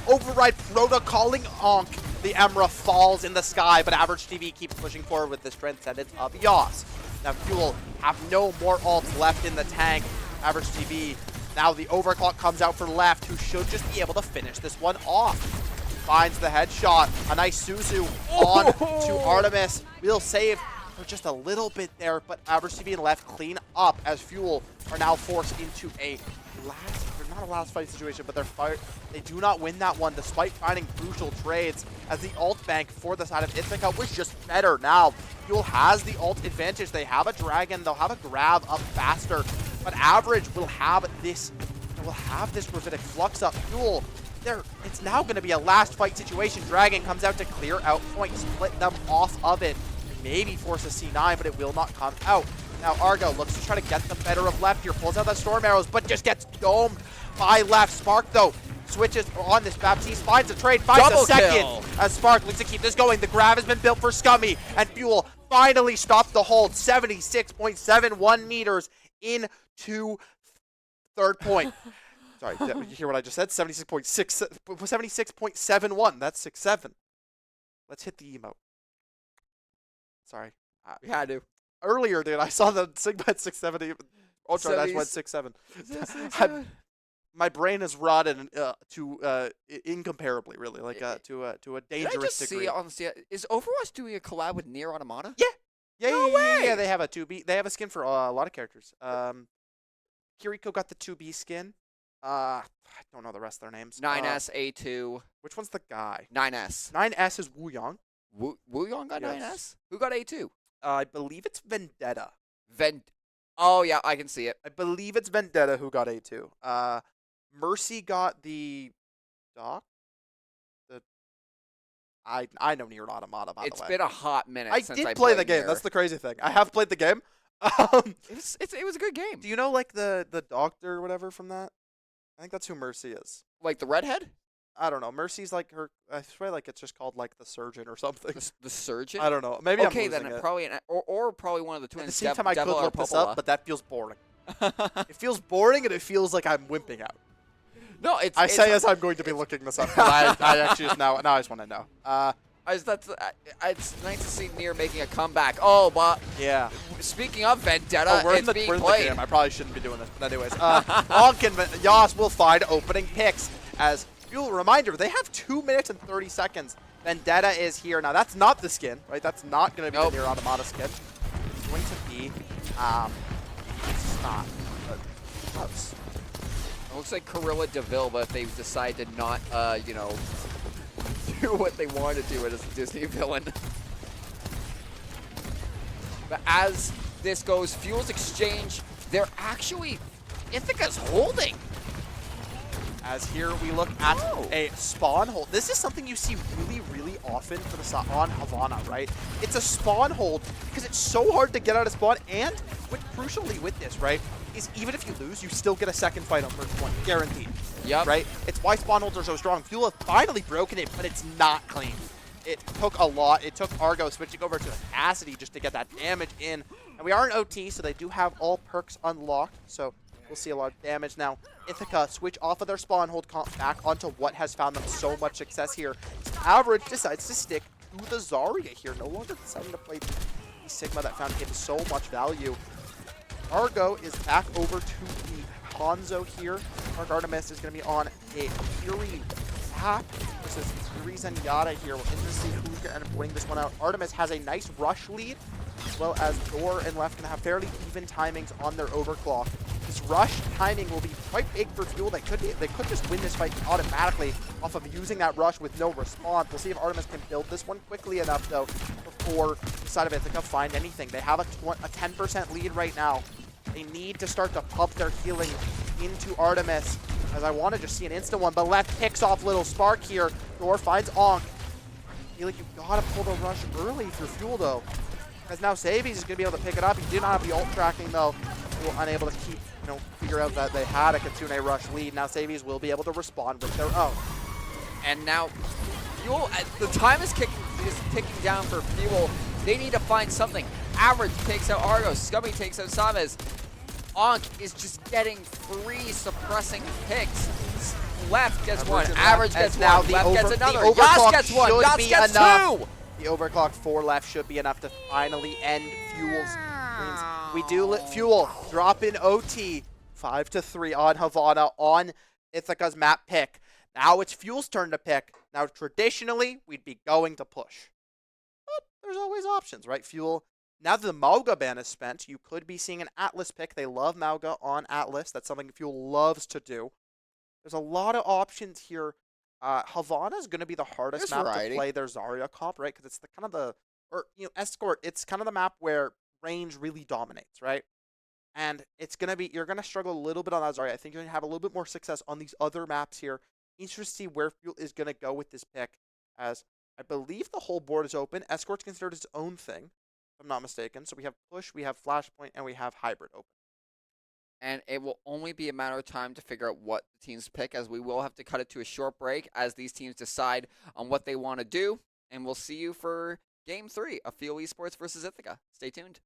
override protocoling Onk. The Emra falls in the sky, but Average TV keeps pushing forward with this transcendence of Yas. Now Fuel have no more ults left in the tank. Average TV, now the overclock comes out for left, who should just be able to finish this one off. Finds the headshot. A nice Suzu on to Artemis. We'll save for just a little bit there, but Average TV and left clean up as Fuel are now forced into a not a last fight situation, but they do not win that one despite finding crucial trades, as the ult bank for the side of Ithaca was just better. Now Fuel has the ult advantage. They have a dragon, they'll have a grab up faster, but Average will have this Gravitic Flux up. Fuel, it's now going to be a last fight situation. Dragon comes out to clear out point, split them off of it, maybe force a C9, but it will not come out. Now Argo looks to try to get the better of left here, pulls out the Storm Arrows, but just gets domed by left. Spark, though, switches on this Baptiste, finds a trade, finds a second. As Spark looks to keep this going. The grab has been built for Scummy, and Fuel finally stopped the hold. 76.71 meters into third point. Sorry, did you hear what I just said? 76.71. That's 6-7. Let's hit the emote. Sorry. We had to. Earlier, dude, I saw the Sigma at 670. Ultra Dash went 6-7. My brain is rotted to incomparably, really, like to a dangerous degree. Did I just see is Overwatch doing a collab with Nier Automata? Yeah. No way! Yeah, they have a 2B. They have a skin for a lot of characters. Kiriko got the 2B skin. I don't know the rest of their names. 9S, A2. Which one's the guy? 9S. 9S is Wu Yang. Wu Yang got Yes. 9S? Who got A2? I believe it's Vendetta. Oh, yeah, I can see it. I believe it's Vendetta who got A2. Mercy got the Doc. I know Nier Automata, by the way. It's been a hot minute since I play played the game. Nier. That's the crazy thing. I have played the game. It was a good game. Do you know like the doctor or whatever from that? I think that's who Mercy is. Like the redhead? I don't know. Mercy's like her. I swear, like it's just called like the surgeon or something. The surgeon? I don't know. Maybe okay, I'm then losing it. Probably or probably one of the twins. At the same time, I could look this up, but that feels boring. It feels boring, and it feels like I'm wimping out. No, it's. I say as I'm going to be looking this up. I actually just now I just want to know. It's nice to see Nier making a comeback. Oh, but yeah. Speaking of Vendetta, we're it's in the being played. game. I probably shouldn't be doing this, but anyways, Onk and Yas will find opening picks. As Fuel, reminder, they have 2 minutes and 30 seconds. Vendetta is here now. That's not the skin, right? That's not going to be the Nier Automata skin. It's going to be, it's not, but close. It looks like Corilla DeVille, but if they decide to not, do what they want to do as a Disney villain. But as this goes, Fuel's exchange they're actually, Ithaca's holding. As here we look at a spawn hold. This is something you see really, really often for the on Havana, right? It's a spawn hold because it's so hard to get out of spawn, and crucially with this, right, is even if you lose, you still get a second fight on first one, guaranteed. Yep. Right? It's why spawn holds are so strong. Fuel has finally broken it, but it's not clean. It took a lot. It took Argo switching over to Cassidy just to get that damage in. And we are in OT, so they do have all perks unlocked, so we'll see a lot of damage. Now, Ithaca switch off of their spawn hold comp back onto what has found them so much success here. Average decides to stick to the Zarya here, no longer deciding to play the Sigma that found him so much value. Argo is back over to the Hanzo here. Mark Artemis is going to be on a Fury tap versus Fury Zenyatta here. We'll interesting see who's going to end up winning this one out. Artemis has a nice rush lead, as well as Door and Left going to have fairly even timings on their overclock. This rush timing will be quite big for Fuel. They could just win this fight automatically off of using that rush with no response. We'll see if Artemis can build this one quickly enough, though, before the side of Ithaca find anything. They have a 10% lead right now. They need to start to pump their healing into Artemis, as I want to just see an instant one, but Left picks off Little Spark here. Door finds Ankh. I feel like you've got to pull the rush early through Fuel, though, because now Savies is going to be able to pick it up. He did not have the ult tracking, though. Fuel unable to keep, figure out that they had a Kitsune rush lead. Now Savies will be able to respond with their own. And now, Fuel, the time is ticking down for Fuel. They need to find something. Average takes out Argo. Scummy takes out Savez. Ankh is just getting free suppressing picks. Left gets one. Average gets now one. Left gets another. The Yas gets one. Yas gets enough. two. The overclock for Left should be enough to finally end Fuel's wins. We do let Fuel drop in OT 5-3 on Havana on Ithaca's map pick. Now it's Fuel's turn to pick. Now traditionally we'd be going to push, but there's always options, right? Fuel. Now that the Mauga ban is spent, you could be seeing an Atlas pick. They love Mauga on Atlas. That's something Fuel loves to do. There's a lot of options here. Havana is going to be the hardest map to play their Zarya comp, right? Because it's the kind of the, Escort, it's kind of the map where range really dominates, right? And it's going to be, you're going to struggle a little bit on that Zarya. I think you're going to have a little bit more success on these other maps here. Interested to see where Fuel is going to go with this pick, as I believe the whole board is open. Escort's considered its own thing, if I'm not mistaken. So we have Push, we have Flashpoint, and we have Hybrid open. And it will only be a matter of time to figure out what the teams pick, as we will have to cut it to a short break as these teams decide on what they want to do. And we'll see you for Game 3 of Fuel Esports versus Ithaca. Stay tuned.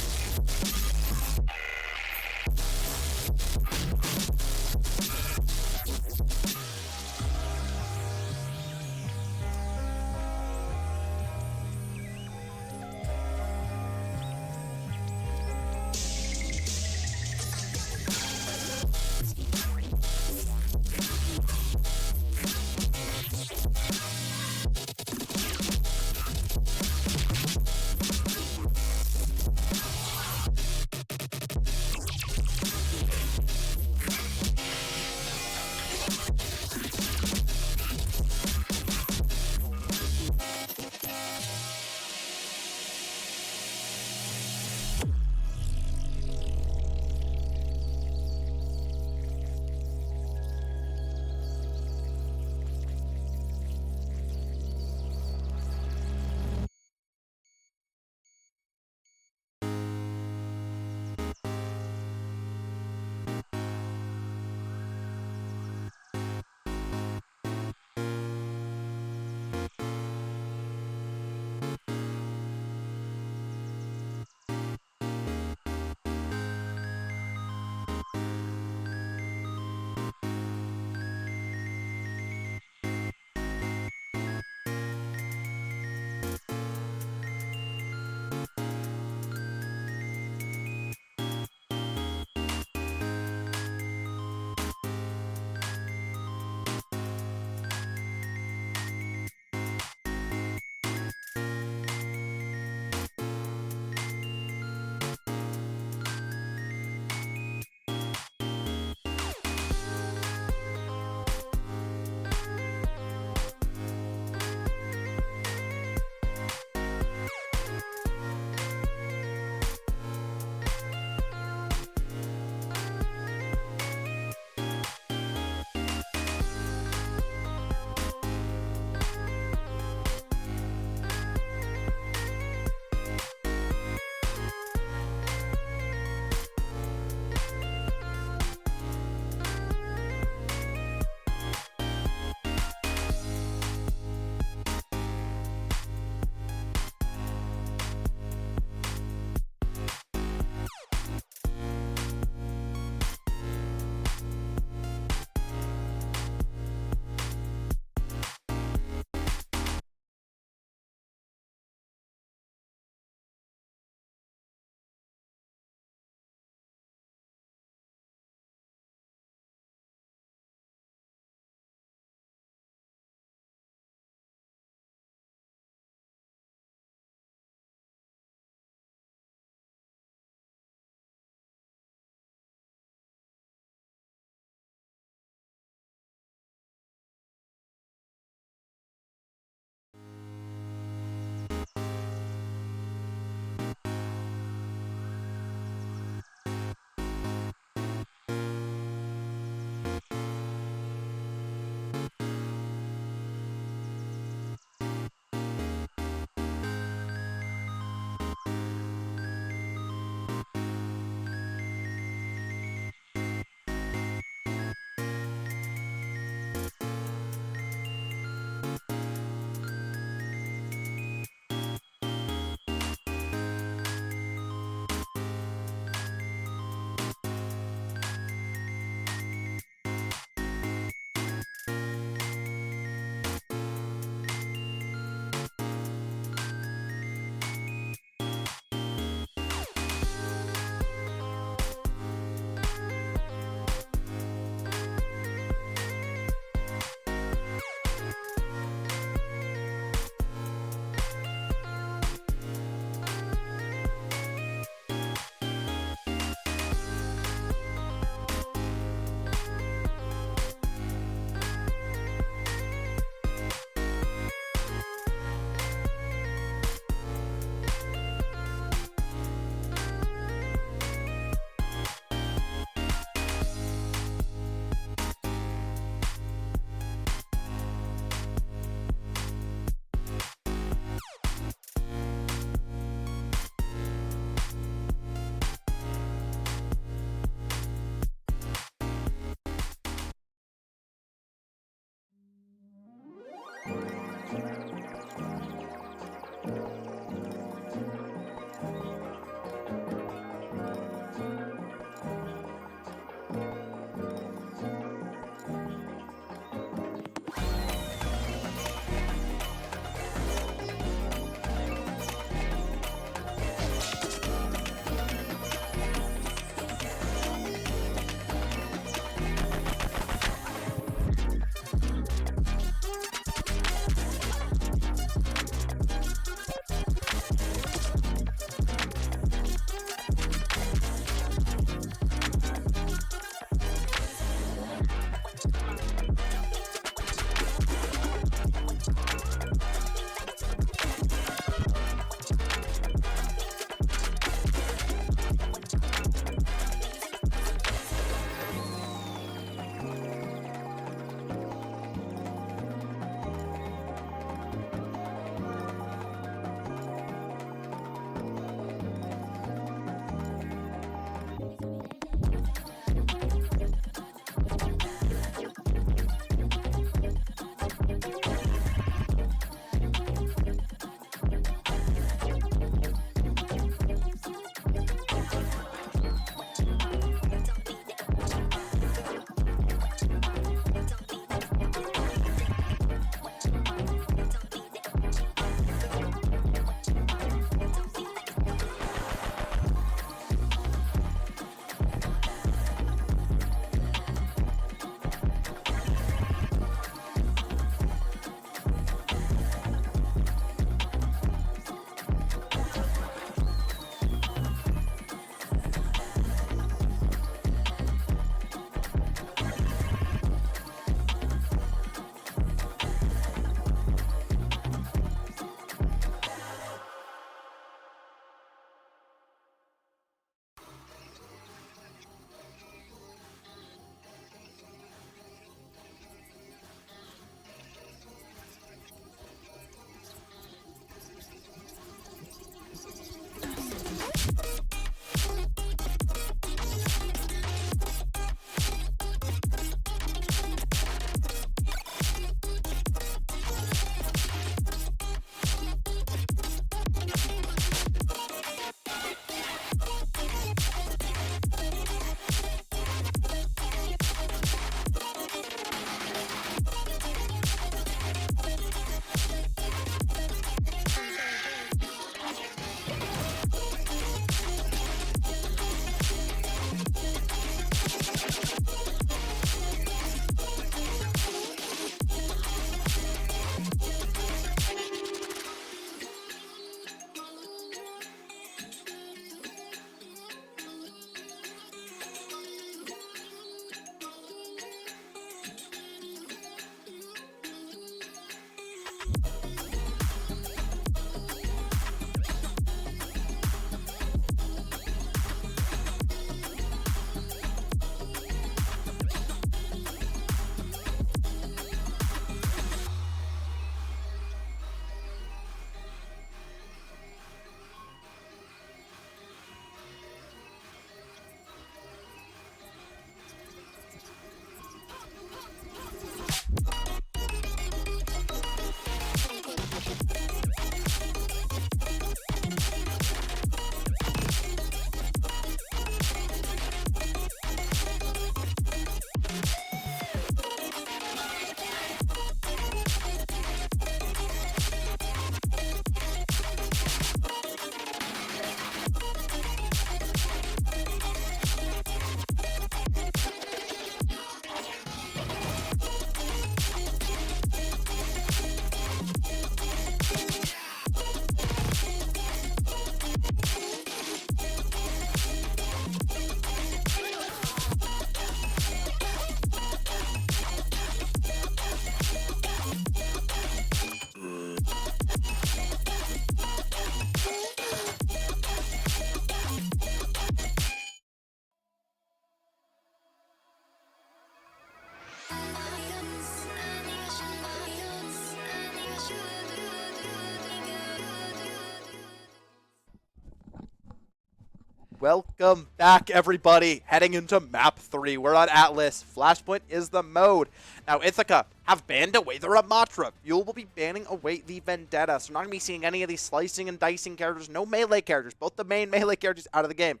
Welcome back, everybody. Heading into map 3. We're on Atlas. Flashpoint is the mode. Now, Ithaca have banned away the Ramatra. Fuel will be banning away the Vendetta. So we're not going to be seeing any of these slicing and dicing characters. No melee characters. Both the main melee characters out of the game.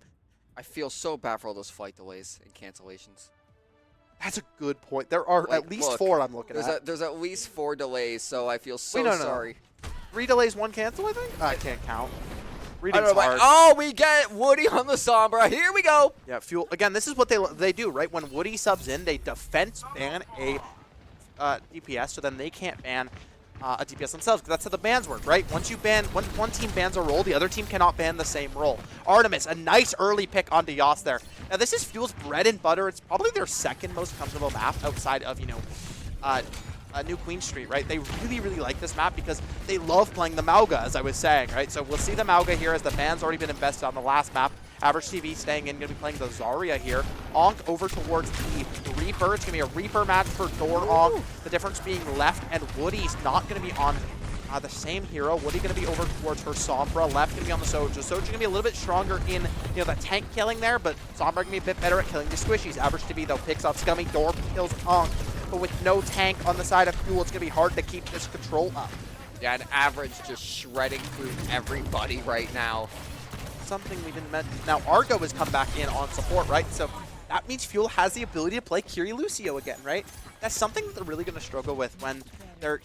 I feel so bad for all those flight delays and cancellations. That's a good point. There are at least 4 I'm looking at. There's at least 4 delays, so I feel so no. sorry. 3 delays, 1 cancel, I think? I can't count. I Reading's don't know, hard. oh, we get Woody on the Sombra. Here we go. Yeah, Fuel. Again, this is what they do, right? When Woody subs in, they defense ban a DPS, so then they can't ban a DPS themselves. That's how the bans work, right? Once one team bans a role, the other team cannot ban the same role. Artemis, a nice early pick onto Yas there. Now, this is Fuel's bread and butter. It's probably their second most comfortable map outside of, New Queen Street, right? They really, really like this map because they love playing the Mauga, as I was saying, right? So we'll see the Mauga here as the ban's already been invested on the last map. Average TV staying in, going to be playing the Zarya here. Onk over towards the Reaper. It's going to be a Reaper match for Door Onk. The difference being Left and Woody's not going to be on the same hero. Woody going to be over towards her Sombra. Left going to be on the Soju. Soju going to be a little bit stronger in, the tank killing there, but Sombra going to be a bit better at killing the squishies. Average TV, though, picks off Scummy. Door kills Onk. But with no tank on the side of Fuel, it's going to be hard to keep this control up. Yeah, an Average just shredding through everybody right now. Something we didn't mention. Now, Argo has come back in on support, right? So that means Fuel has the ability to play Kiri Lucio again, right? That's something that they're really going to struggle with when they're,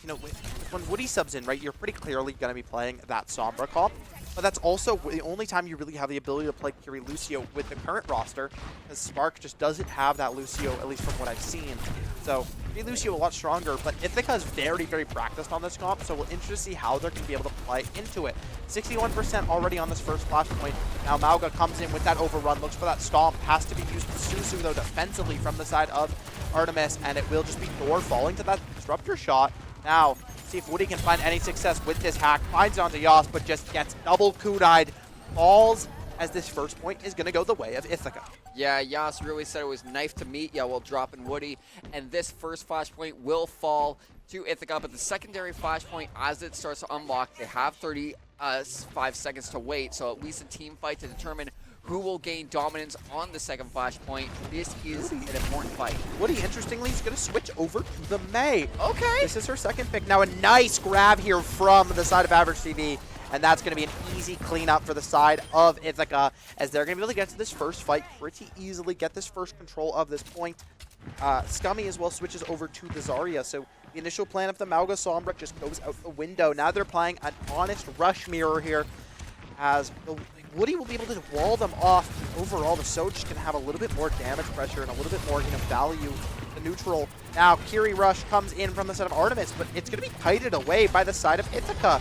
when Woody subs in, right? You're pretty clearly going to be playing that Sombra comp. But that's also the only time you really have the ability to play Kiri Lucio with the current roster, because Spark just doesn't have that Lucio, at least from what I've seen. So, Kiri Lucio a lot stronger, but Ithaca is very, very practiced on this comp, so we'll interested to see how they're going to be able to play into it. 61% already on this first flashpoint. Now Mauga comes in with that overrun, looks for that stomp, has to be used to Suzu, though, defensively from the side of Artemis, and it will just be Thor falling to that disruptor shot. Now, see if Woody can find any success with this hack. Finds it onto Yas, but just gets double kunai'd. Falls as this first point is going to go the way of Ithaca. Yeah, Yas really said it was knife to meat, while dropping Woody. And this first flashpoint will fall to Ithaca, but the secondary flashpoint, as it starts to unlock, they have 35 seconds to wait, so at least a team fight to determine who will gain dominance on the second flashpoint. This is an important fight. Woody, interestingly, is going to switch over to the Mei. Okay. This is her second pick. Now, a nice grab here from the side of Average TV, and that's going to be an easy cleanup for the side of Ithaca, as they're going to be able to get to this first fight pretty easily, get this first control of this point. Scummy as well switches over to the Zarya, so the initial plan of the Mauga Sombra just goes out the window. Now they're playing an honest rush mirror here, as Woody will be able to wall them off. Overall, the Soch can have a little bit more damage pressure and a little bit more, value to neutral. Now, Kiri Rush comes in from the side of Artemis, but it's going to be kited away by the side of Ithaca,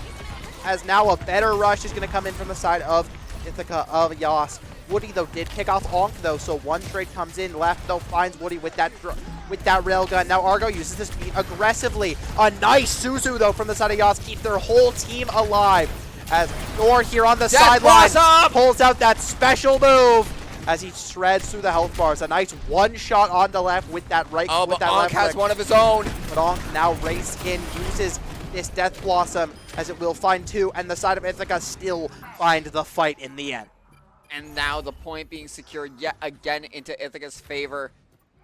as now a better rush is going to come in from the side of Ithaca of Yas. Woody, though, did pick off Onk, though, so one trade comes in. Left, though, finds Woody with that railgun. Now Argo uses this speed aggressively. A nice Suzu, though, from the side of Yas. Keep their whole team alive. As Thor here on the sideline pulls out that special move as he shreds through the health bars. A nice one shot on the left with that right. Oh, but Onk has one of his own. But Onk now race in, uses this Death Blossom as it will find 2, and the side of Ithaca still find the fight in the end. And now the point being secured yet again into Ithaca's favor.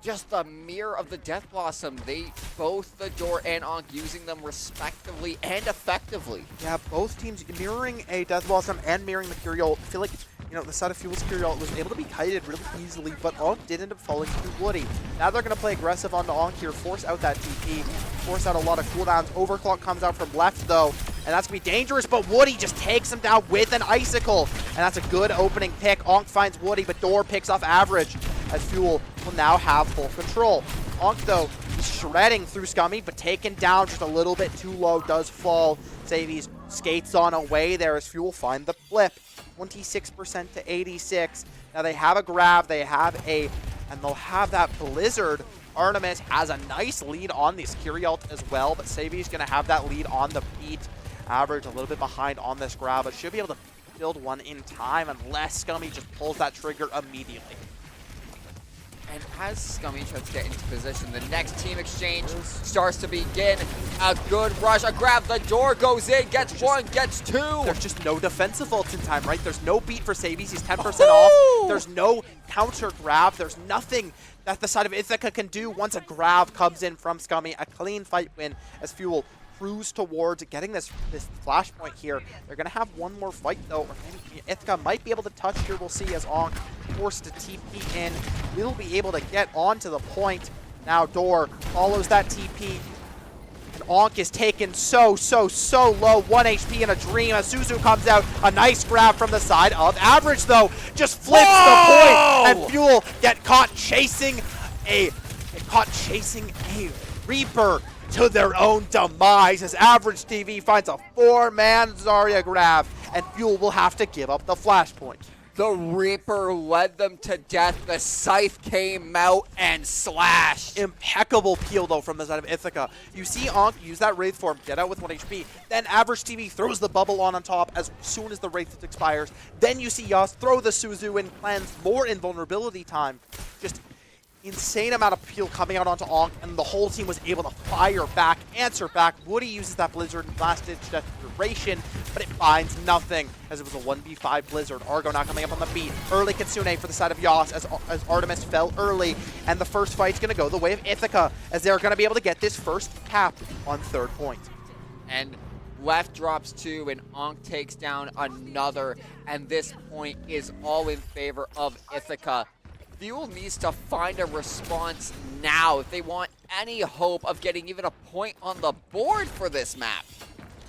Just the mirror of the Death Blossom. They both, the Door and Onk, using them respectively and effectively. Yeah, both teams mirroring a Death Blossom and mirroring the Curiol. I feel like, the side of Fuel's Curiol was able to be kited really easily, but Onk did end up falling to Woody. Now they're going to play aggressive onto Onk here, force out that TP, force out a lot of cooldowns. Overclock comes out from left, though, and that's going to be dangerous, but Woody just takes him down with an Icicle, and that's a good opening pick. Onk finds Woody, but Door picks off Average, as Fuel will now have full control. Onk, though, he's shredding through Scummy, but taken down just a little bit too low, does fall. Savies skates on away there as Fuel find the flip. 26% to 86. Now they have a grab, and they'll have that Blizzard. Artemis has a nice lead on this Kyrialt as well, but Savi's going to have that lead on the beat. Average a little bit behind on this grab, but should be able to build one in time unless Scummy just pulls that trigger immediately. And as Scummy tries to get into position, the next team exchange starts to begin. A good rush, a grab, the door goes in, gets one, gets two. There's just no defensive ults in time, right? There's no beat for Savies, he's 10% off. There's no counter grab, there's nothing that the side of Ithaca can do once a grab comes in from Scummy. A clean fight win as Fuel cruise towards getting this flashpoint here. They're going to have one more fight though. Or maybe Ithaca might be able to touch here. We'll see as Ankh forced to TP in. Will be able to get onto the point. Now Door follows that TP. And Ankh is taken so low. 1 HP in a dream as Suzu comes out. A nice grab from the side of Average though. Just flips the point. And Fuel get caught chasing a Reaper to their own demise as Average TV finds a 4-man Zarya grab, and Fuel will have to give up the flashpoint. The Reaper led them to death. The Scythe came out and slashed. Impeccable peel though from the side of Ithaca. You see Ankh use that Wraith form, get out with 1 HP. Then Average TV throws the bubble on top as soon as the Wraith expires. Then you see Yas throw the Suzu and cleanse more invulnerability time. Just insane amount of peel coming out onto Ankh, and the whole team was able to fire back, answer back. Woody uses that Blizzard and last-ditch desperation, but it finds nothing as it was a 1v5 Blizzard. Argo now coming up on the beat. Early Kitsune for the side of Yas as Artemis fell early, and the first fight's going to go the way of Ithaca as they're going to be able to get this first cap on 3rd point. And left drops 2, and Ankh takes down another, and this point is all in favor of Ithaca. Fuel needs to find a response now if they want any hope of getting even a point on the board for this map.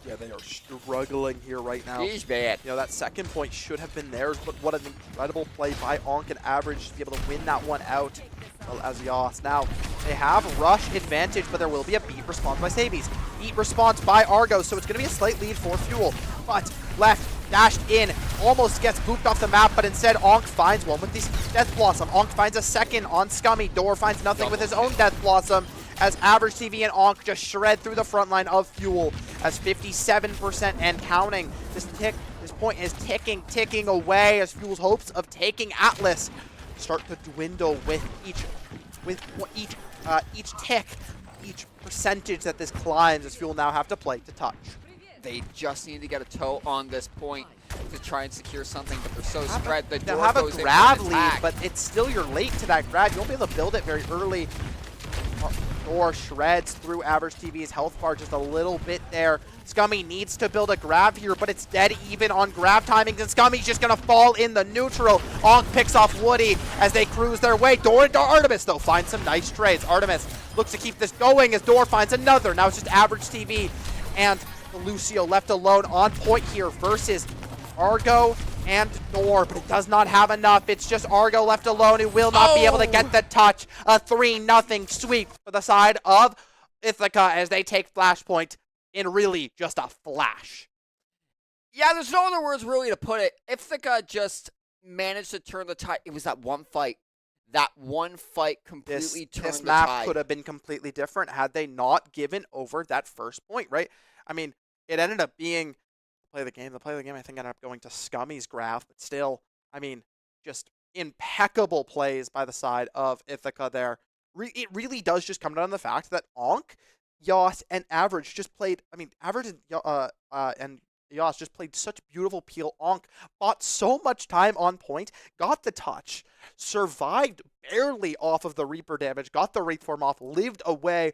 Yeah, they are struggling here right now. He's bad. You know, that second point should have been theirs, but what an incredible play by Ankh and Average to be able to win that one out. Well, as Yas. Now, they have rush advantage, but there will be a beat response by Savies. Beat response by Argo, so it's going to be a slight lead for Fuel. But left, dashed in, almost gets booped off the map, but instead Ankh finds one with this Death Blossom. Ankh finds a second on Scummy. Door finds nothing with his own Death Blossom as Average TV and Ankh just shred through the front line of Fuel as 57% and counting. This point is ticking away as Fuel's hopes of taking Atlas start to dwindle with each tick, each percentage that this climbs as Fuel now have to play to touch. They just need to get a toe on this point to try and secure something, but they're so spread. The They'll door have a goes in for grab an lead, attack. but it's still you're late to that grab. You won't be able to build it very early. Door shreds through Average TV's health bar just a little bit there. Scummy needs to build a grab here, but it's dead even on grab timings, and Scummy's just going to fall in the neutral. Ankh picks off Woody as they cruise their way. Door into Artemis, though, finds some nice trades. Artemis looks to keep this going as Door finds another. Now it's just Average TV and Lucio left alone on point here versus Argo and Door, but it does not have enough. It's just Argo left alone who will not be able to get the touch. A 3-0 sweep for the side of Ithaca as they take Flashpoint in really just a flash. Yeah, there's no other words really to put it. Ithaca just managed to turn the tide. It was that one fight. That one fight completely turned This the map tide. could have been completely different had they not given over that first point, right? I mean, it ended up being the play of the game, I think, ended up going to Scummy's graph, but still, I mean, just impeccable plays by the side of Ithaca there. It really does just come down to the fact that Ankh, Yas, and Average just played, I mean, Average and Yas just played such beautiful peel. Ankh bought so much time on point, got the touch, survived barely off of the Reaper damage, got the Wraith form off, lived away,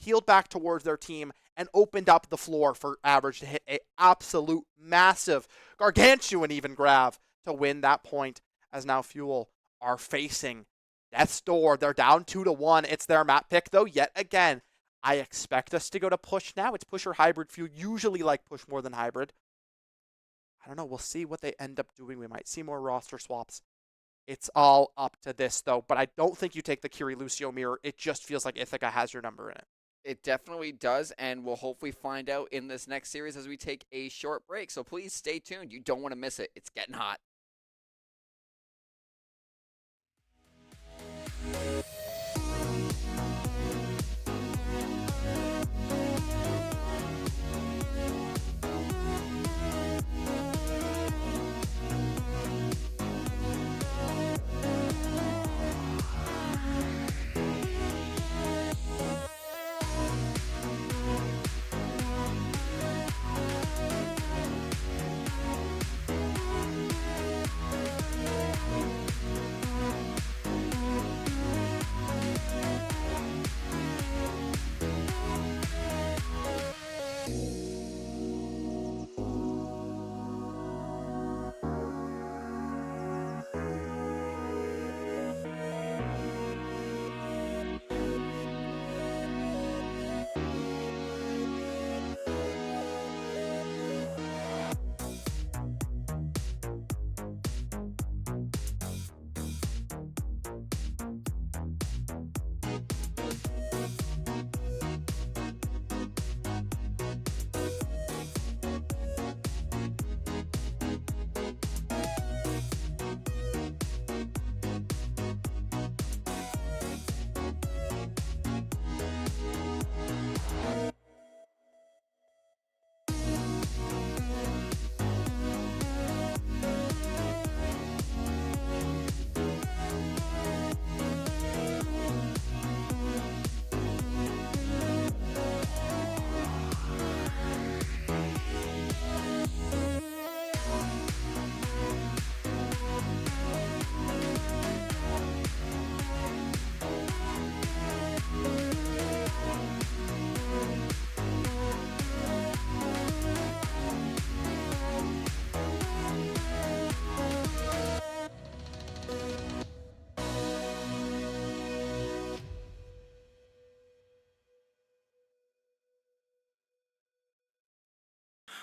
peeled back towards their team, and opened up the floor for Average to hit a absolute massive, gargantuan even grab to win that point, as now Fuel are facing Death's Door. They're down 2-1. It's their map pick, though, yet again. I expect us to go to push now. It's push or hybrid. Fuel usually like push more than hybrid. I don't know. We'll see what they end up doing. We might see more roster swaps. It's all up to this, though. But I don't think you take the Kiri Lucio mirror. It just feels like Ithaca has your number in it. It definitely does, and we'll hopefully find out in this next series as we take a short break. So please stay tuned. You don't want to miss it. It's getting hot.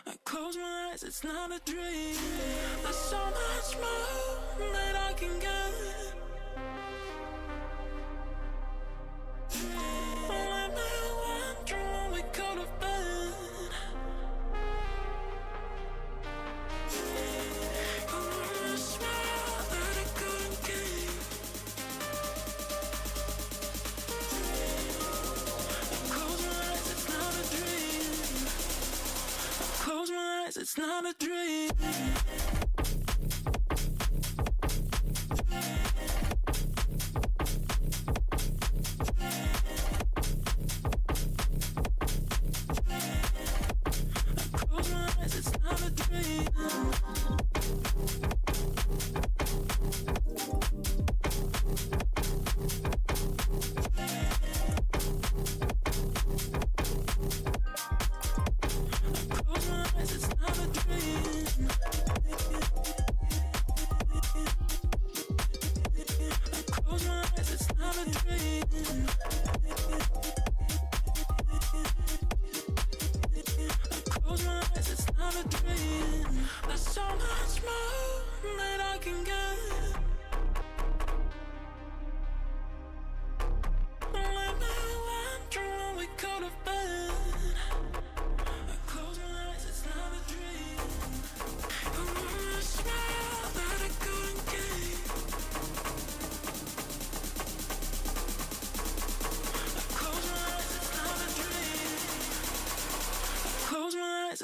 I close my eyes, it's not a dream. There's so much more that I can get. Let me wander when we go to bed. I wanna smile that I couldn't keep. I close my eyes, it's not a dream. I close my eyes, it's not a dream.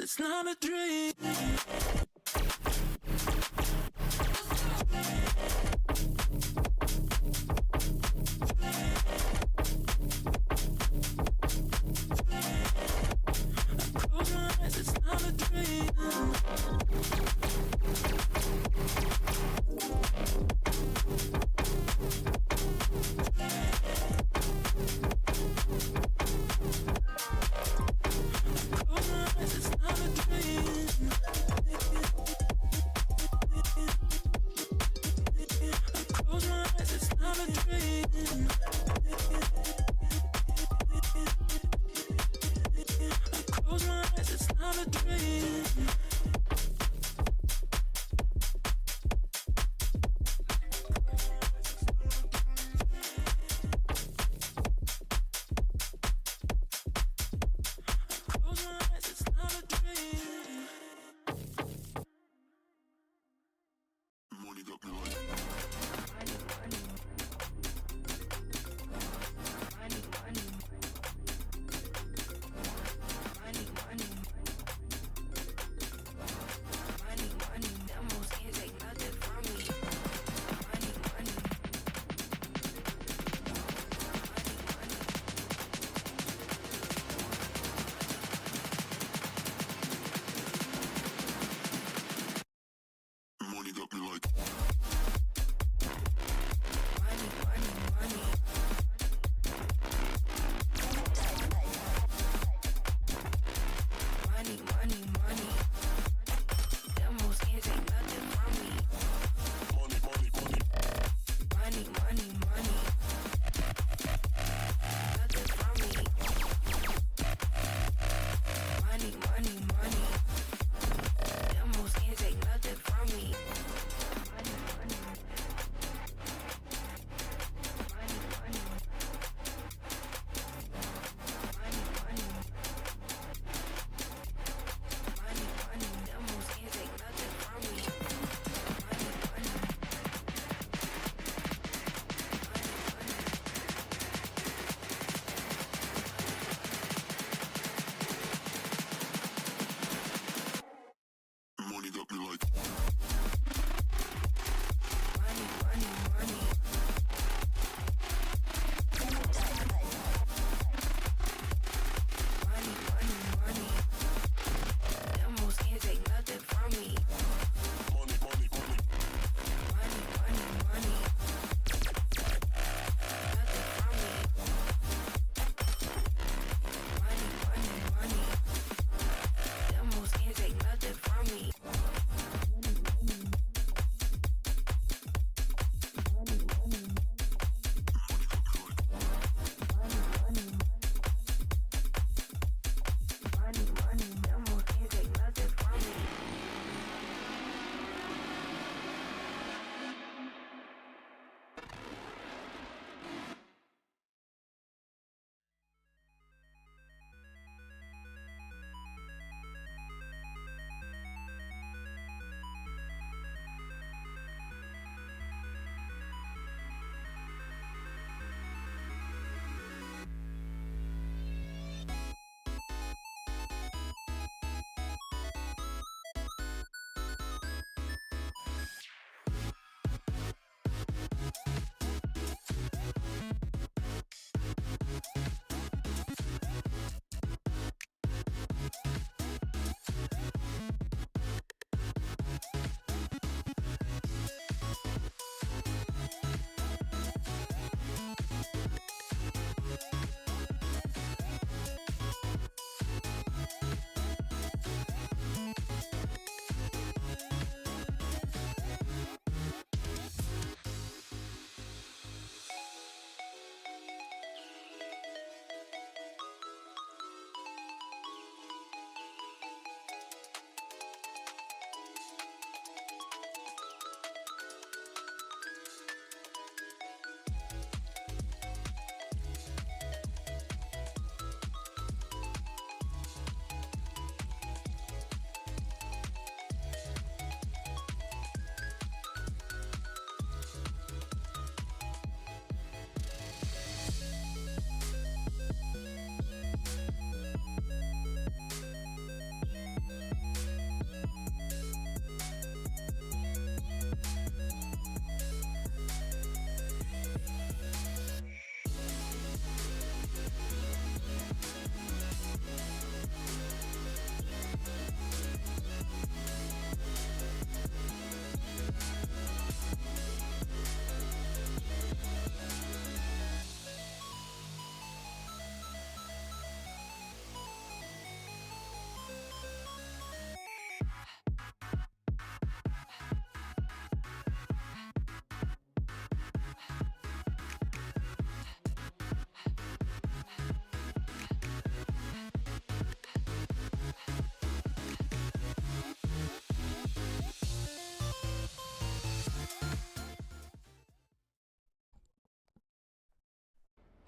It's not a dream.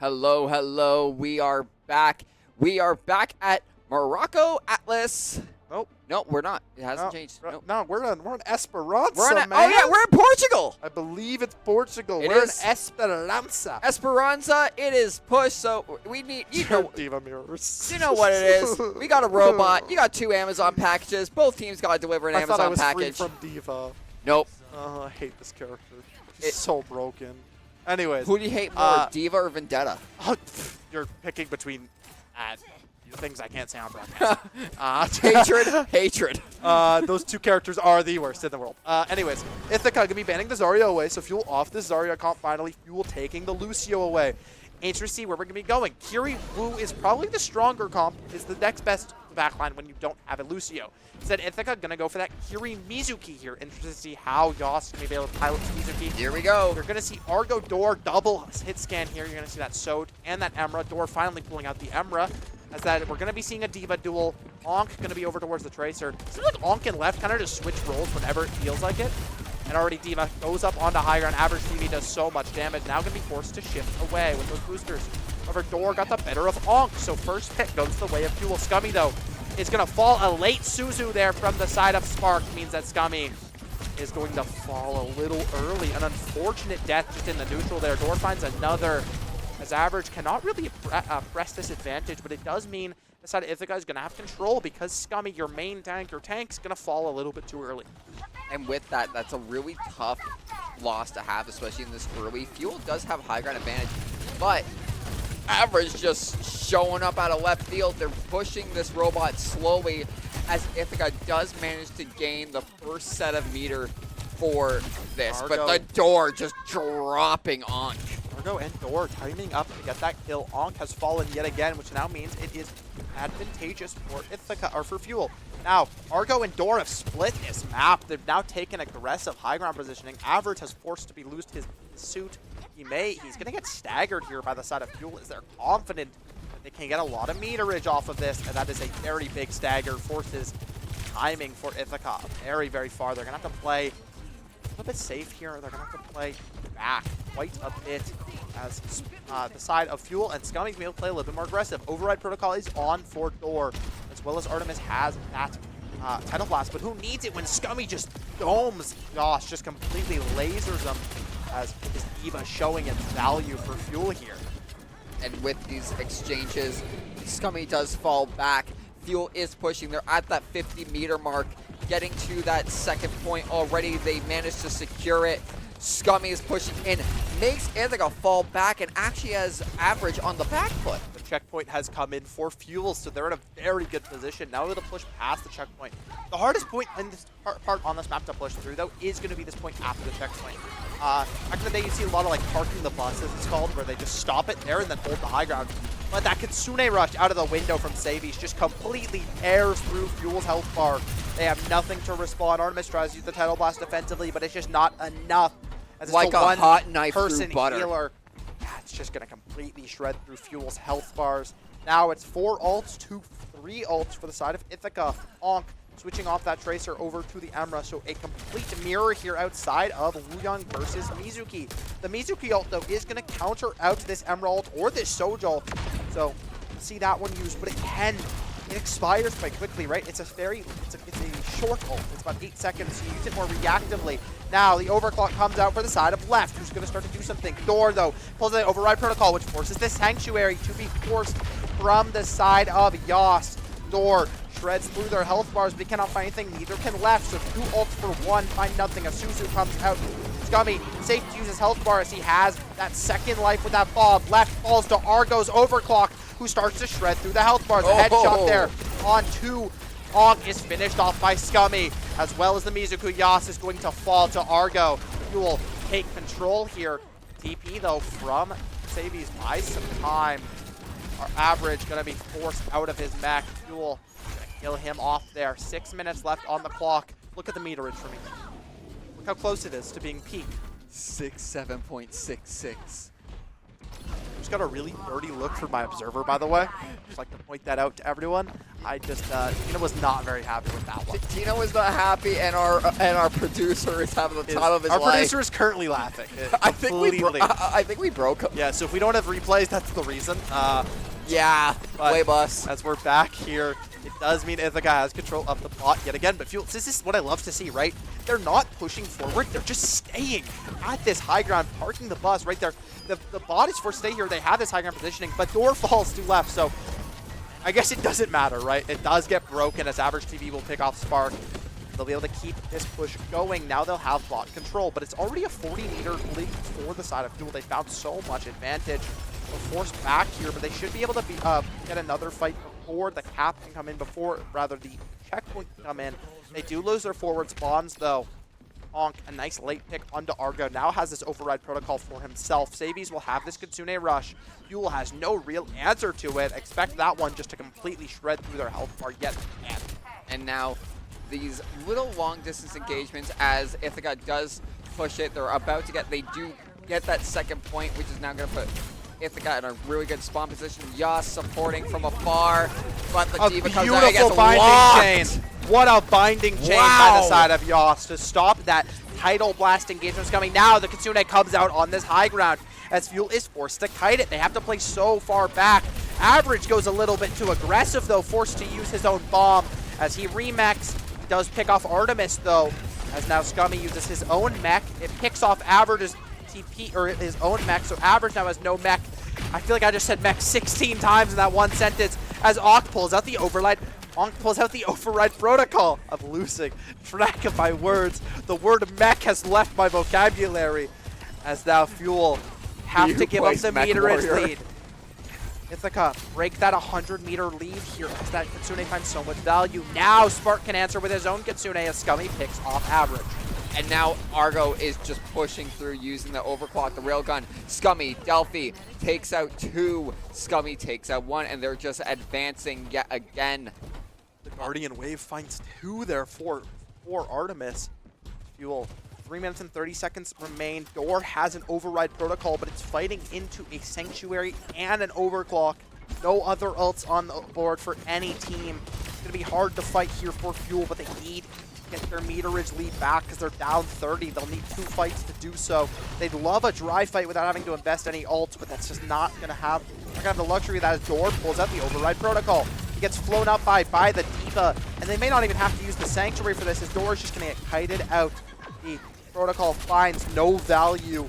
Hello, hello. We are back. We are back at Morocco Atlas. Nope. No, we're not. It hasn't changed. No, Nope. we're in Esperanza, We're man. oh yeah, we're in Portugal. I believe it's Portugal. It We're is. in Esperanza. Esperanza, it is pushed, so we need, you know, Diva mirrors. you know what it is. We got a robot. You got 2 Amazon packages. Both teams got to deliver an I thought I Amazon was package. free from Diva. Nope. Oh, I hate this character. She's so broken. Anyways. Who do you hate more, Diva or Vendetta? Oh, you're picking between things I can't say on broadcast. Hatred. Those 2 characters are the worst in the world. Anyways, Ithaca going to be banning the Zarya away, so Fuel off the Zarya comp finally. Fuel taking the Lucio away. Interesting to see where we're going to be going. Kiri Wu is probably the stronger comp, is the next best backline when you don't have a Lucio. Instead, Ithaca going to go for that Kiri Mizuki here. Interesting to see how Yas is going to be able to pilot Mizuki. Here we go. You're going to see Argo Door double hit scan here. You're going to see that Sode and that Emra. Door finally pulling out the Emra. As that we're going to be seeing a Diva duel. Onk going to be over towards the Tracer. Seems like Onk and left kind of just switch roles whenever it feels like it. And already Diva goes up onto high ground. Average TV does so much damage. Now going to be forced to shift away with those boosters. However, Door got the better of Onk. So first pick goes the way of Fuel. Scummy, though, is going to fall. A late Suzu there from the side of Spark means that Scummy is going to fall a little early. An unfortunate death just in the neutral there. Door finds another. As Average cannot really press this advantage, but it does mean the side of Ithaca is going to have control because Scummy, your main tank, your tank's going to fall a little bit too early. And with that, that's a really tough loss to have, especially in this early. Fuel does have high ground advantage, but Average just showing up out of left field. They're pushing this robot slowly as Ithaca does manage to gain the first set of meter for this, Argo. but the Door just dropping on. Argo and Door timing up to get that kill. Onk has fallen yet again, which now means it is advantageous for Ithaca, or for Fuel. Now, Argo and Door have split this map. They've now taken aggressive high ground positioning. Average has forced to be loosed his suit. He's going to get staggered here by the side of Fuel as they're confident that they can get a lot of meterage off of this, and that is a very big stagger. Forces timing for Ithaca very, very far. They're going to have to play a little bit safe here. They're going to have to play back quite a bit as the side of Fuel and Scummy's going to play a little bit more aggressive. Override Protocol is on for Door, as well as Artemis has that Tidal Blast, but who needs it when Scummy just domes Josh, just completely lasers them, as his Diva showing its value for Fuel here. And with these exchanges, Scummy does fall back. Fuel is pushing. They're at that 50-meter mark, getting to that second point already. They managed to secure it. Scummy is pushing in, makes Ithaca fall back, and actually has Average on the back foot. The checkpoint has come in for Fuel, so they're in a very good position. Now we're going to push past the checkpoint. The hardest point in this part on this map to push through, though, is going to be this point after the checkpoint. Back in the day, you see a lot of like parking the bus, as it's called, where they just stop it there and then hold the high ground. But that Kitsune rush out of the window from Savies just completely tears through Fuel's health bar. They have nothing to respond. Artemis tries to use the Tidal Blast defensively, but it's just not enough. As it's Like a one hot knife person through butter. healer. Yeah, it's just going to completely shred through Fuel's health bars. Now it's 4 ults to 3 ults for the side of Ithaca. Onk switching off that Tracer over to the Emra, so a complete mirror here outside of Wooyoung versus Mizuki. The Mizuki ult, though, is going to counter out this Emra ult or this Soj ult, so see that one used, but it expires quite quickly, right? It's a short ult. It's about 8 seconds, so you use it more reactively. Now the overclock comes out for the side of left, who's going to start to do something. Door, though, pulls the override protocol, which forces the Sanctuary to be forced from the side of Yas. Door shreds through their health bars, but he cannot find anything. Neither can left, so 2 ults for 1, find nothing. A Suzu comes out. Scummy, safe to use his health bar as he has that second life with that Bob. Left falls to Argo's overclock, who starts to shred through the health bars. A headshot there on 2. Onk is finished off by Scummy, as well as the Mizuku. Yas is going to fall to Argo. Fuel take control here. TP, though, from Savies buys some time. Our Average going to be forced out of his mech. Fuel going to kill him off there. 6 minutes left on the clock. Look at the meterage for me. Look how close it is to being peak. 67.66. Just got a really dirty look from my observer, by the way. Just like to point that out to everyone. I just, Tina was not very happy with that one. Tina was not happy, and our producer is having the time of his Our life. producer is currently laughing. I think we broke him. Yeah, so if we don't have replays, that's the reason. Yeah, But way bus. as we're back here, it does mean Ithaca has control of the bot yet again. But Fuel, this is what I love to see, right? They're not pushing forward. They're just staying at this high ground, parking the bus right there. The bot is forced to stay here. They have this high ground positioning, but door falls to left. So I guess it doesn't matter, right? It does get broken as Average TV will pick off Spark. They'll be able to keep this push going. Now they'll have bot control, but it's already a 40-meter lead for the side of Fuel. They found so much advantage. We're forced back here, but they should be able to get another fight before the cap can come in, the checkpoint can come in. They do lose their forward spawns, though. Onk, a nice late pick onto Argo, now has this override protocol for himself. Savies will have this Kitsune rush. Fuel has no real answer to it. Expect that one just to completely shred through their health bar yet again. And now these little long distance engagements, as Ithaca does push it, they do get that second point, which is now going to put Ithaca in a really good spawn position. Yas supporting from afar, but the Diva comes out and gets binding locked. chain. What a binding chain by the side of Yas to stop that tidal blast engagement coming. Now the Kitsune comes out on this high ground as Fuel is forced to kite it. They have to play so far back. Average goes a little bit too aggressive though, forced to use his own bomb as he remechs. He does pick off Artemis though, as now Scummy uses his own mech. It picks off Average's TP, or his own mech, so Average now has no mech. I feel like I just said mech 16 times in that one sentence as Onk pulls out the override. Onk pulls out the override protocol. I'm losing track of my words. The word mech has left my vocabulary as now Fuel have to give up the meterage lead. Ithaca break that 100-meter lead here as that Kitsune finds so much value. Now Spark can answer with his own Kitsune as Scummy picks off Average. And now Argo is just pushing through using the overclock, the railgun. Scummy, Delphi takes out 2. Scummy takes out 1, and they're just advancing yet again. The Guardian Wave finds 2 there for Artemis. Fuel, 3 minutes and 30 seconds remain. Door has an override protocol, but it's fighting into a Sanctuary and an overclock. No other ults on the board for any team. It's going to be hard to fight here for Fuel, but they need get their meterage lead back because they're down 30. They'll need 2 fights to do so. They'd love a dry fight without having to invest any ults, but that's just not going to have the luxury of that as Door pulls out the override protocol. He gets flown up by the Diva, and they may not even have to use the Sanctuary for this. His Door is just going to get kited out. The protocol finds no value.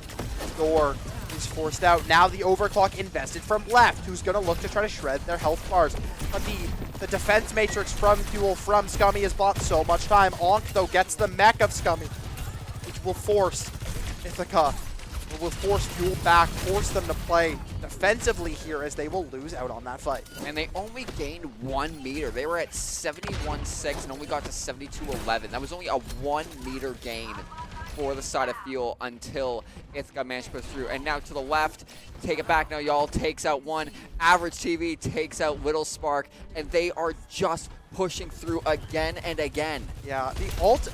Door is forced out. Now the overclock invested from left, who's going to look to try to shred their health bars. But the defense matrix from Fuel, from Scummy, has bought so much time. Onk, though, gets the mech of Scummy, which will force Ithaca, will force Fuel back, force them to play defensively here as they will lose out on that fight. And they only gained 1 meter. They were at 71.6 and only got to 72.11. That was only a 1 meter gain for the side of Fuel until Ithaca managed to push through. And now to the left, take it back now, y'all. Takes out 1. Average TV takes out Little Spark, and they are just pushing through again and again. Yeah, the ult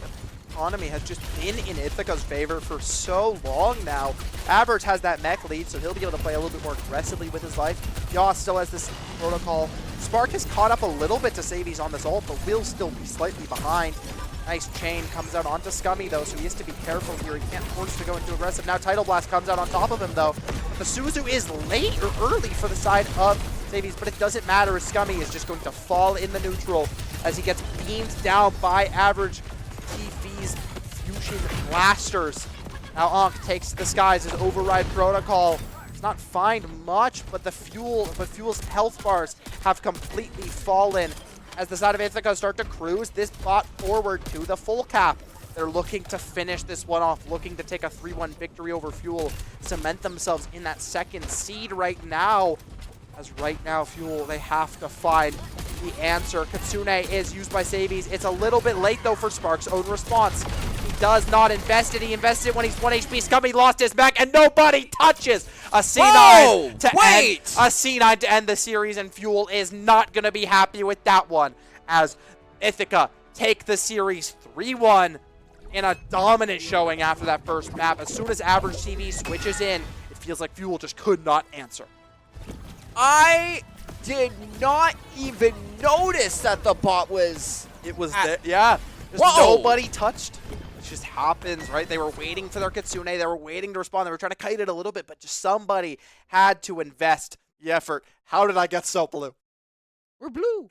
economy has just been in Ithaca's favor for so long now. Average has that mech lead, so he'll be able to play a little bit more aggressively with his life. Yas still has this protocol. Spark has caught up a little bit to Savies on this ult, but will still be slightly behind. Nice chain comes out onto Scummy, though, so he has to be careful here. He can't force to go into aggressive. Now Tidal Blast comes out on top of him, though. The Suzu is late or early for the side of Savies, but it doesn't matter as Scummy is just going to fall in the neutral as he gets beamed down by Average TV's Fusion Blasters. Now Onk takes to the skies. His override protocol does not find much, but Fuel's health bars have completely fallen. As the side of Ithaca start to cruise this bot forward to the full cap. They're looking to finish this one off, looking to take a 3-1 victory over Fuel, cement themselves in that 2nd seed right now. As right now, Fuel, they have to find the answer. Kitsune is used by Savies. It's a little bit late, though, for Spark's own response. He does not invest it. He invests it when he's 1 HP. Scummy lost his mech, and nobody touches a C9 to end the series, and Fuel is not going to be happy with that one, as Ithaca take the series 3-1 in a dominant showing after that first map. As soon as Average TV switches in, it feels like Fuel just could not answer. I did not even notice that the bot was. It was there. Yeah. Just nobody touched. It just happens, right? They were waiting for their Kitsune. They were waiting to respond. They were trying to kite it a little bit, but just somebody had to invest the effort. How did I get so blue? We're blue.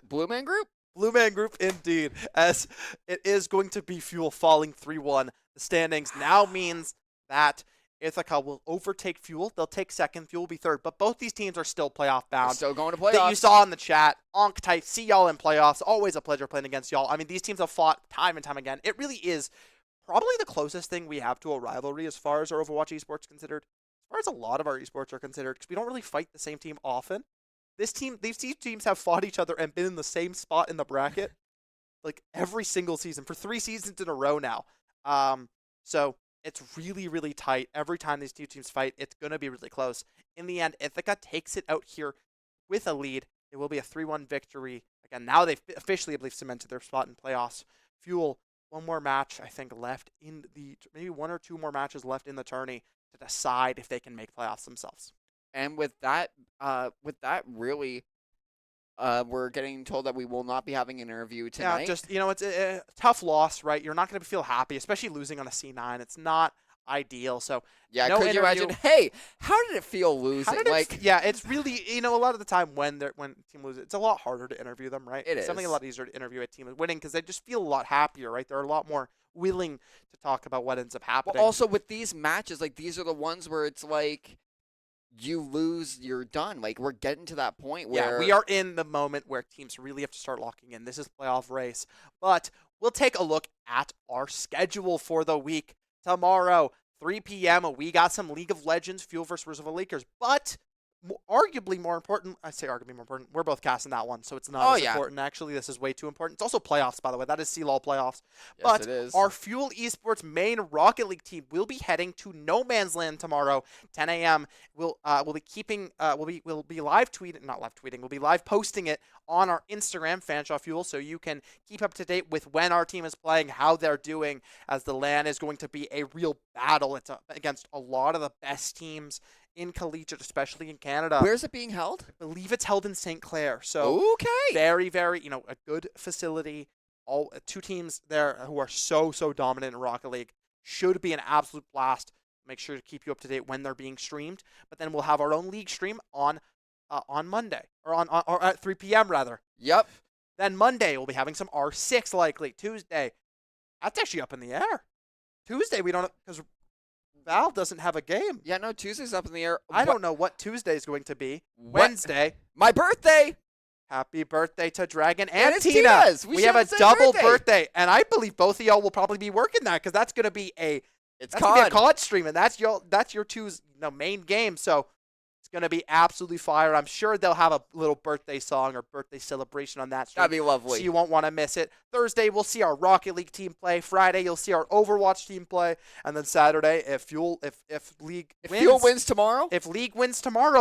Blue Man Group? Blue Man Group indeed, as it is going to be Fuel falling 3-1. The standings now means that Ithaca will overtake Fuel. They'll take second. Fuel will be third. But both these teams are still playoff bound. They're still going to playoffs. That you saw in the chat. Onk type. See y'all in playoffs. Always a pleasure playing against y'all. I mean, these teams have fought time and time again. It really is probably the closest thing we have to a rivalry as far as our Overwatch esports considered. As far as a lot of our esports are considered, because we don't really fight the same team often. These two teams have fought each other and been in the same spot in the bracket like every single season for 3 seasons in a row now. So it's really, really tight. Every time these two teams fight, it's going to be really close. In the end, Ithaca takes it out here with a lead. It will be a 3-1 victory. Again, now they've officially, I believe, cemented their spot in playoffs. Fuel, one more match, I think, left in the, maybe 1 or 2 more matches left in the tourney to decide if they can make playoffs themselves. And with that, really, we're getting told that we will not be having an interview tonight. Yeah, just, it's a tough loss, right? You're not going to feel happy, especially losing on a C9. It's not ideal. So, yeah, no could you imagine, hey, how did it feel losing? Yeah, it's really, a lot of the time when a team loses, it's a lot harder to interview them, right? It is. It's something a lot easier to interview a team winning because they just feel a lot happier, right? They're a lot more willing to talk about what ends up happening. Well, also with these matches, like these are the ones where it's like, you lose, you're done. Like, we're getting to that point where... Yeah, we are in the moment where teams really have to start locking in. This is playoff race. But we'll take a look at our schedule for the week. Tomorrow, 3 p.m., we got some League of Legends, Fuel vs. Roosevelt Lakers. But arguably more important, I say arguably more important, we're both casting that one, so it's not as important. Actually, this is way too important. It's also playoffs, by the way. That is CLOL playoffs. Yes, but it is. Our Fuel Esports main Rocket League team will be heading to No Man's Land tomorrow, 10 a.m. We'll be live tweeting, not live tweeting, we'll be live posting it on our Instagram, Fanshaw Fuel, so you can keep up to date with when our team is playing, how they're doing, as the LAN is going to be a real battle. It's against a lot of the best teams in collegiate, especially in Canada. Where's it being held? I believe it's held in St. Clair. So okay, very, very, a good facility. All 2 teams there who are so dominant in Rocket League. Should be an absolute blast. Make sure to keep you up to date when they're being streamed. But then we'll have our own league stream on Monday or at 3 p.m. rather. Yep. Then Monday we'll be having some R6 likely. Tuesday, that's actually up in the air. Tuesday we don't, because Val doesn't have a game. Yeah, no, Tuesday's up in the air. I don't know what Tuesday is going to be. Wednesday. My birthday. Happy birthday to Dragon and it's Tina. Tina's. We have a double birthday. And I believe both of y'all will probably be working that because that's going to be a COD stream. And that's your two's main game. So it's going to be absolutely fire. I'm sure they'll have a little birthday song or birthday celebration on that stream. That'd be lovely. So you won't want to miss it. Thursday, we'll see our Rocket League team play. Friday, you'll see our Overwatch team play. And then Saturday, if League wins tomorrow,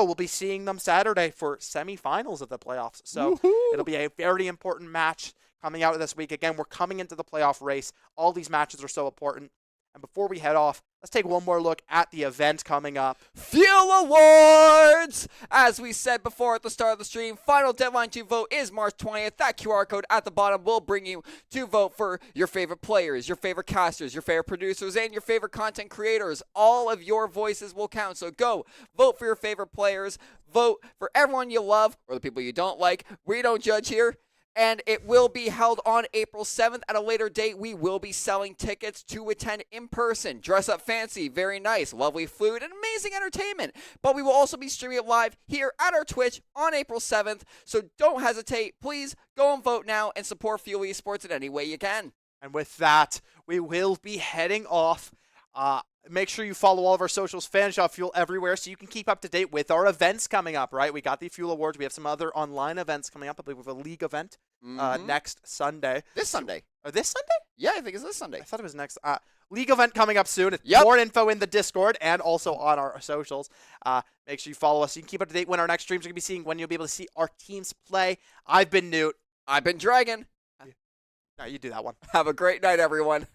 we'll be seeing them Saturday for semifinals of the playoffs. So it'll be a very important match coming out this week. Again, we're coming into the playoff race. All these matches are so important. And before we head off, let's take one more look at the event coming up. Fuel Awards! As we said before at the start of the stream, final deadline to vote is March 20th. That QR code at the bottom will bring you to vote for your favorite players, your favorite casters, your favorite producers, and your favorite content creators. All of your voices will count, so go vote for your favorite players. Vote for everyone you love or the people you don't like. We don't judge here. And it will be held on April 7th. At a later date, we will be selling tickets to attend in person. Dress up fancy, very nice, lovely food, and amazing entertainment. But we will also be streaming it live here at our Twitch on April 7th. So don't hesitate. Please go and vote now and support Fuel Esports in any way you can. And with that, we will be heading off. Make sure you follow all of our socials, Fanshaw Fuel, everywhere, so you can keep up to date with our events coming up, right? We got the Fuel Awards. We have some other online events coming up. I believe we have a league event next Sunday. This Sunday. Or this Sunday? Yeah, I think it's this Sunday. I thought it was next. League event coming up soon. Yep. More info in the Discord and also on our socials. Make sure you follow us so you can keep up to date when our next streams are going to be seeing, when you'll be able to see our teams play. I've been Newt. I've been Dragon. No, you do that one. Have a great night, everyone.